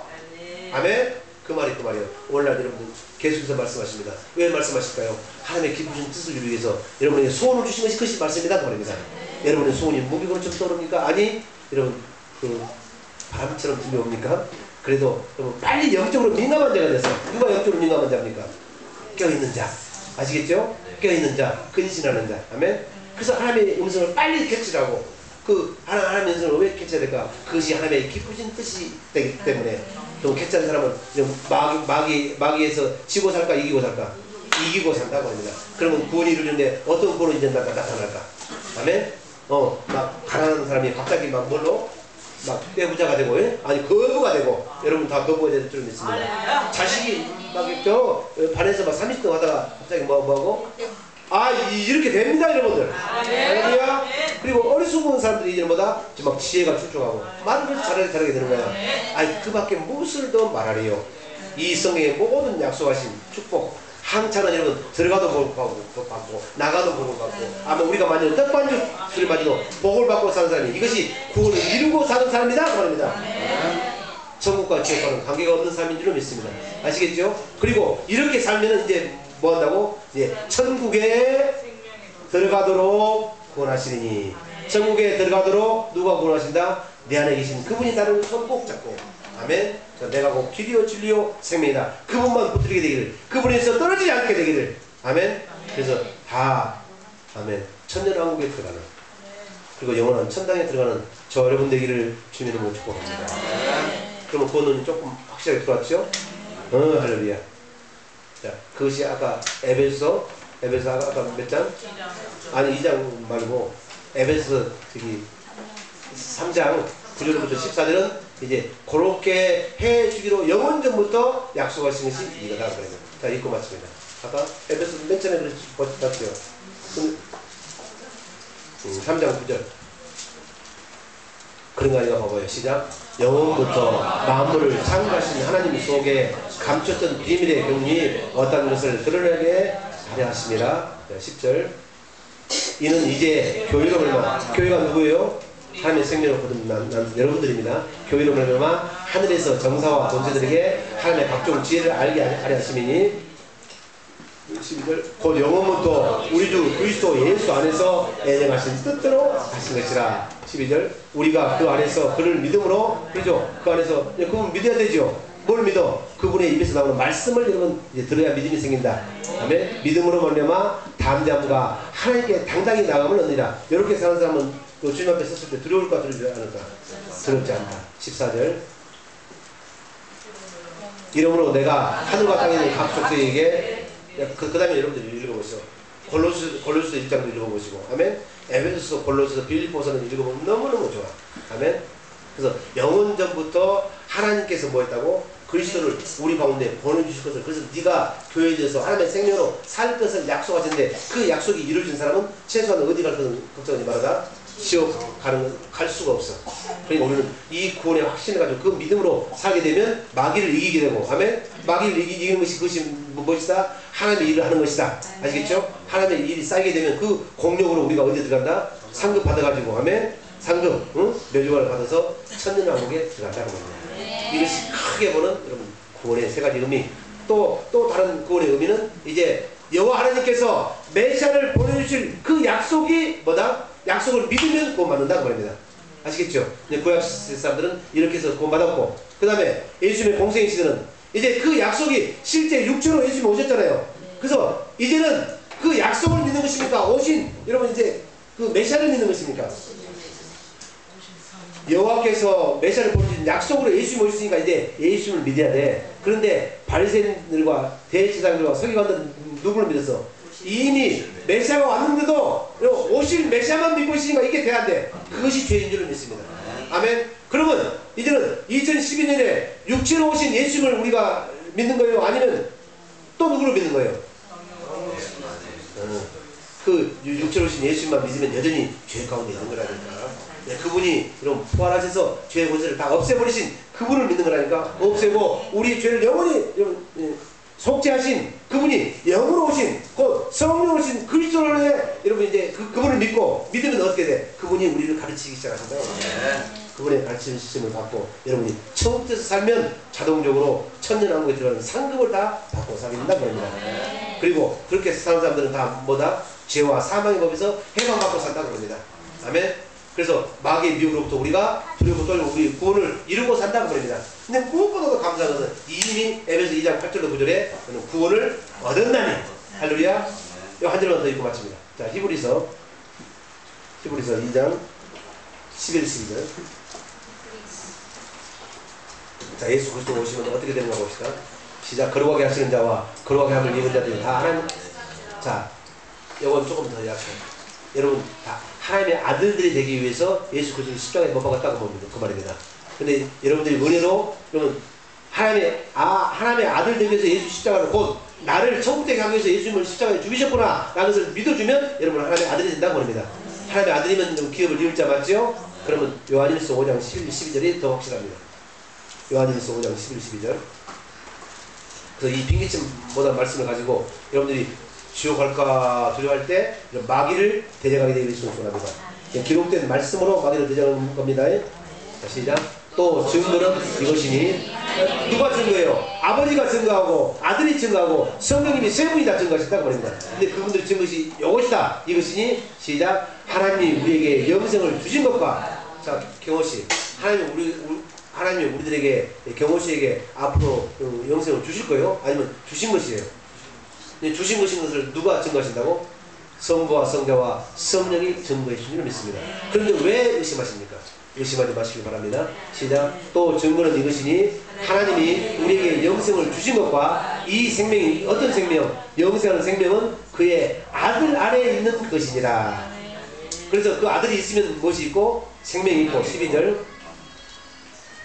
아멘. 그 말이에요. 오늘날 여러분들 계속해서 말씀하십니다. 왜 말씀하실까요? 하나님의 기쁘신 뜻을 이루기 위해서 여러분에게 소원을 주신 것이 그것이 말씀이다 그 말입니다. 여러분의 소원이 무기고처럼 떠오릅니까? 아니 여러분 그 바람처럼 들려옵니까? 그래도 여러분 빨리 영적으로 민감한 자가 돼서 누가 영적으로 민감한 자입니까? 껴있는 자 아시겠죠? 껴있는 자 근신하는 자 아멘. 그래서 하나님의 음성을 빨리 캐치하고 그 하나님의 음성을 왜 캐치해야 될까? 그것이 하나님의 기쁘신 뜻이 되기 때문에 또 캐치한 사람은 마귀에서 지고 살까 이기고 살까? 이기고 산다고 합니다. 그러면 구원이 이루어지는데 어떤 구원이 이제 나타날까? 아멘? 막 가난한 사람이 갑자기 막 뭘로? 막 떼부자가 되고, 아니 거부가 되고, 여러분 다 거부가 될 줄 믿습니다. 자식이 막 반에서 막 30등 하다가 갑자기 뭐하고? 이렇게 됩니다, 여러분들. 할렐루야. 그리고 어리석은 사람들이 이제 뭐다? 막 지혜가 출중하고, 말을 잘하게 되는 거야. 그 밖에 무엇을 더 말하리요? 이 성경의 모든 약속하신 축복, 한창은 여러분 들어가도 복을 받고 나가도 복을 받고 아마 우리가 만지는 떡반죽 소리 맞이도 복을 받고 사는 사람이 이것이 구원을 이루고 사는 사람이다 그 말입니다. 천국과 지옥과는 관계가 없는 사람인 줄로 믿습니다. 아시겠죠? 그리고 이렇게 살면은 이제 뭐 한다고? 이제 천국에 들어가도록 구원하시리니 천국에 들어가도록 누가 구원하신다? 내 안에 계신 그분이 나를 손 꼭 잡고 아멘. 내가 곧 길이요 진리요 생명이다. 그분만 붙들게 되기를 그분에서 떨어지지 않게 되기를 아멘. 그래서 다 아멘 천년왕국에 들어가는 그리고 영원한 천당에 들어가는 저 여러분 되기를 주님으로 축복합니다. 그러면 그거는 조금 확실하게 들어왔죠? 할렐루야. 자, 그것이 아까 에베소 아까 몇 장? 아니 2장 말고 에베소 저기 3장 9절부터 14절은 이제 그렇게 해주기로 영원전부터 약속하신 것이 이거다. 자, 읽고 마칩니다. 아까 에베소 맨 처음에 봤죠. 3장 9절. 그런 거 아니가 봐봐요. 시작. 영원부터 만물을 창조하신 하나님 속에 감췄던 비밀의 경륜이 어떤 것을 드러내게 하려 하심이라. 10절. 이는 이제 교회로 말미암아 교회가 누구예요? 하나님의 생명을 거듭난 여러분들입니다. 교회로 말미암아 하늘에서 정사와 권세들에게 하나님의 각종 지혜를 알게 하려 하심이니 12절 곧 영원부터 우리 주 그리스도 예수 안에서 애정하신 뜻대로 하신 것이라. 12절 우리가 그 안에서 그를 믿음으로 그죠? 그 안에서 그분 믿어야 되죠. 뭘 믿어? 그분의 입에서 나오는 말씀을 여러분 이제 들어야 믿음이 생긴다. 아멘. 믿음으로 말미암아 담대함과 하나님께 당당히 나가면 얻으리라. 이렇게 사는 사람은 또 주님 앞에 섰을 때 두려울까 두려우지 않을까? 두렵지 않다. 14절 이러므로 내가 하늘과 땅에 있는 각 족속에게 그 다음에 여러분들이 읽어보시죠. 골로스 1장도 읽어보시고 아멘. 에베소서 골로새서 빌립보서는 읽어보면 너무너무 좋아. 아멘. 그래서 영원전부터 하나님께서 뭐 했다고? 그리스도를 우리 가운데 보내주실 것을 그래서 네가 교회에 대해서 하나님의 생명으로 살 것을 약속하셨는데 그 약속이 이루어진 사람은 최소한 어디 갈 것은 걱정하지 말아라. 지옥 갈 수가 없어. 그러니까 우리는 이 구원에 확신을 가지고 그 믿음으로 살게 되면 마귀를 이기게 되고, 아멘. 마귀를 이기는 것이 그것이 무엇이다? 하나님의 일을 하는 것이다. 아시겠죠? 하나님의 일이 쌓이게 되면 그 공력으로 우리가 어디에 들어간다? 상급 받아가지고, 아멘. 상급, 응? 멸류관을 받아서 천년왕국에 들어간다는 겁니다. 이것이 크게 보는 여러분 구원의 세 가지 의미. 또 다른 구원의 의미는 이제 여호와 하나님께서 메시아를 보내주실 그 약속이 뭐다? 약속을 믿으면 구원받는다는 말입니다. 아시겠죠? 구약 사람들은 이렇게 해서 구원받았고, 그 다음에 예수님의 공생의 시대는 이제 그 약속이 실제 육체로 예수님이 오셨잖아요. 그래서 이제는 그 약속을 믿는 것입니까? 오신 여러분 이제 그 메시아를 믿는 것입니까? 여호와께서 메시아를 보내주신 약속으로 예수님이 오셨으니까 이제 예수님을 믿어야 돼. 그런데 바리새인들과 대제사장들과 서기관들은 누구를 믿었어? 이미 메시아가 왔는데도 오실 메시아만 믿고 있으니까 이게 돼야 돼. 그것이 죄인 줄을 믿습니다. 아멘. 그러면 이제는 2012년에 육체로 오신 예수님을 우리가 믿는 거예요? 아니면 또 누구를 믿는 거예요? 그 육체로 오신 예수님만 믿으면 여전히 죄 가운데 있는 거라니까. 네, 그분이 이런 부활하셔서 죄의 권세를 다 없애버리신 그분을 믿는 거라니까. 없애고 우리 죄를 영원히 속죄하신 그분이 영으로 오신 곧 성령으로 오신 그리스도를 여러분 이제 그분을 믿으면 어떻게 돼? 그분이 우리를 가르치기 시작하신다고. 그분의 가르치심을 받고 여러분이 천국에서 살면 자동적으로 천년왕국에 들어가는 상급을 다 받고 살게 된다는 겁니다. 그리고 그렇게 사는 사람들은 다 뭐다? 죄와 사망의 법에서 해방받고 산다는 겁니다. 아멘. 그래서 마귀의 미혹으로부터 우리가 두렵고 떨고 우리 구원을 이루고 산다는 겁니다. 근데 무엇보다도 감사한 것은 이미 에베소 2장 8절로 9절에 구원을 얻었나니 할렐루야. 이 한 절만 더 읽고 마칩니다. 자, 히브리서 2장 11, 12절. 자, 예수 그리스도 오시면 어떻게 되는가 봅시다. 시작. 거룩하게 하시는 자와 거룩하게 함을 입은 자들이 다 하나님. 자, 이건 조금 더 약해. 여러분 다 하나님의 아들들이 되기 위해서 예수 그리스도를 십자가에 못 박았다고 그 말입니다. 근데 여러분들이 은혜로 여러분 하나님의 아들 되기 위해서 예수 십자가를 곧 나를 천국되게 하기 위해서 예수님을 십자가에 죽이셨구나 라는 것을 믿어주면 여러분 하나님의 아들이 된다고 합니다. 하나님의 아들이면 좀 기업을 이룰 자 맞죠? 그러면 요한일서 5장 11, 12절이 더 확실합니다. 요한일서 5장 11, 12절. 그래서 이 빙기침보다 말씀을 가지고 여러분들이 지옥 갈까 두려워할 때 마귀를 대적하게 되기 위해서 소원합니다. 기록된 말씀으로 마귀를 대적하는 겁니다. 자, 시작. 또 증거는 이것이니 누가 증거해요? 아버지가 증거하고 아들이 증거하고 성령님이 세 분이 다 증거하신다고 말입니다. 근데 그분들이 증거시 이것이다. 이것이니 시작. 하나님이 우리에게 영생을 주신 것과 자 경호씨 하나님이 우리들에게 경호씨에게 앞으로 영생을 주실 거예요? 아니면 주신 것이에요? 주신 것을 누가 증거하신다고? 성부와 성자와 성령이 증거해 주신 줄 믿습니다. 그런데 왜 의심하십니까? 의심하지 마시기 바랍니다. 시작. 또 증거는 이것이니 하나님이 우리에게 영생을 주신 것과 이 생명이 어떤 생명? 영생하는 생명은 그의 아들 안에 있는 것이니라. 그래서 그 아들이 있으면 무엇이 있고? 생명이 있고. 12절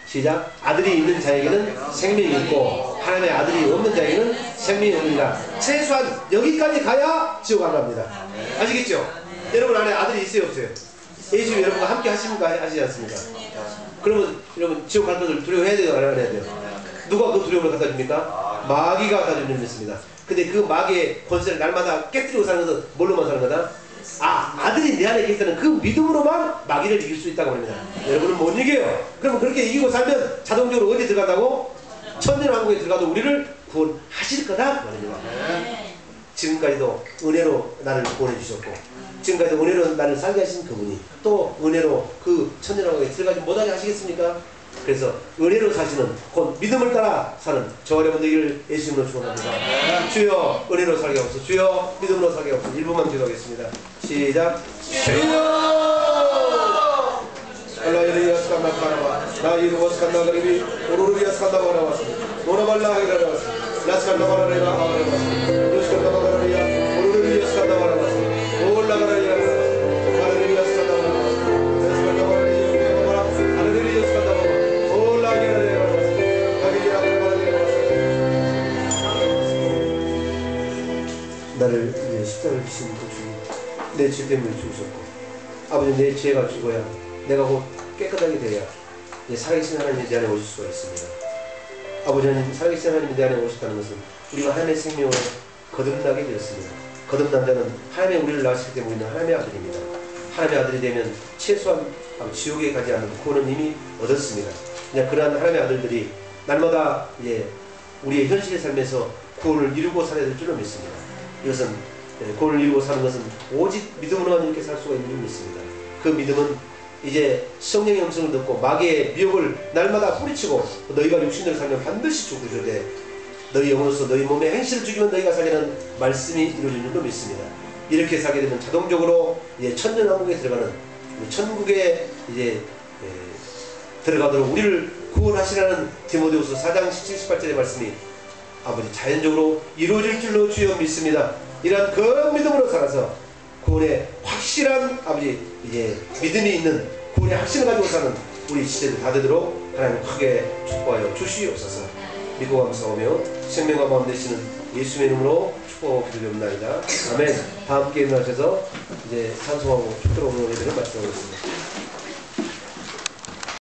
시작. 아들이 있는 자에게는 생명이 있고 하나님의 아들이 없는 자에게는 생명이 없느니라. 최소한 여기까지 가야 지옥 안 갑니다. 아시겠죠? 여러분 안에 아들이 있어요 없어요? 예수 여러분과 함께 하십니까? 하시지 않습니까? 그러면 여러분 지옥 갈 것을 두려워해야 돼요? 안 해야 돼요? 누가 그 두려움을 갖다 줍니까? 마귀가 갖다 주는 것입니다. 근데 그 마귀의 권세를 날마다 깨뜨리고 사는 것은 뭘로만 사는 거다? 아들이 내 안에 계시다는 그 믿음으로만 마귀를 이길 수 있다고 합니다. 여러분은 못 이겨요. 그러면 그렇게 이기고 살면 자동적으로 어디 들어가다고? 천년왕국에 들어가도 우리를 구원하실 거다 말입니다. 지금까지도 은혜로 나를 구원해 주셨고 지금까지도 은혜로 나를 살게 하신 그분이 또 은혜로 그 천년왕국에 들어가지 못하게 하시겠습니까? 그래서 은혜로 사시는 곧 믿음을 따라 사는 저와 여러분들 예수님으로 축원합니다. 주여 은혜로 살게 하옵소서. 주여 믿음으로 살게 하옵소서. 1분만 기도하겠습니다. 시작. 주여 알라이리아 스칸나 카라바 나 이루고 스칸나 그리비 오로리아 스칸나 바라바스 노라발라 하이라바스 라스칸나 바라레가 하바라바스 루스칸나 바라리아 오로리아 스칸나 바라바스 올라가라리아 바라리아 스칸나 바라바스 라스칸나 바라리아 바라바스 아르리아 스칸나 바라바스 올라가라리아 바라바스 가기리아 바라리아 나를 위해 십자가를 지신 그 주님 내 죄 때문에 죽으셨고 아버지 내 죄가 죽어야 내가 곧 깨끗하게 되어야 살아계신 하나님이 내 안에 오실 수가 있습니다. 아버지 하나님, 살아계신 하나님이 내 안에 오셨다는 것은 우리가 하나님의 생명을 거듭나게 되었습니다. 거듭난 자는 하나님의 우리를 낳으시기 때문에 우리는 하나님의 아들입니다. 하나님의 아들이 되면 최소한 지옥에 가지 않는 구원은 이미 얻었습니다. 그냥 그러한 하나님의 아들들이 날마다 우리의 현실의 삶에서 구원을 이루고 살아야 될 줄로 믿습니다. 이것은 구원을 이루고 사는 것은 오직 믿음으로만 이렇게 살 수가 있는 줄 믿습니다. 그 믿음은 이제 성령의 음성을 듣고 마귀의 미혹을 날마다 뿌리치고 너희가 육신으로 살면 반드시 죽으리되 너희 영으로서 너희 몸의 행실을 죽이면 너희가 살리는 말씀이 이루어진 줄로 믿습니다. 이렇게 살게 되면 자동적으로 천년왕국에 들어가는 천국에 들어가도록 우리를 구원하시라는 디모데후서 4장 17, 18절의 말씀이 아버지 자연적으로 이루어질 줄로 주여 믿습니다. 이러한 그런 믿음으로 살아서 구원의 확실한 아버지 믿음이 있는 구원의 확신을 가지고 사는 우리 시대들 다 되도록 하나님 크게 축복하여 주시옵소서. 믿고 감사하며 생명과 마음 되시는 예수의 이름으로 축복하고 기도드립니다. 아멘. 다 함께 일어나셔서 찬송하고 축도로 오늘 예배를 마치도록 하겠습니다.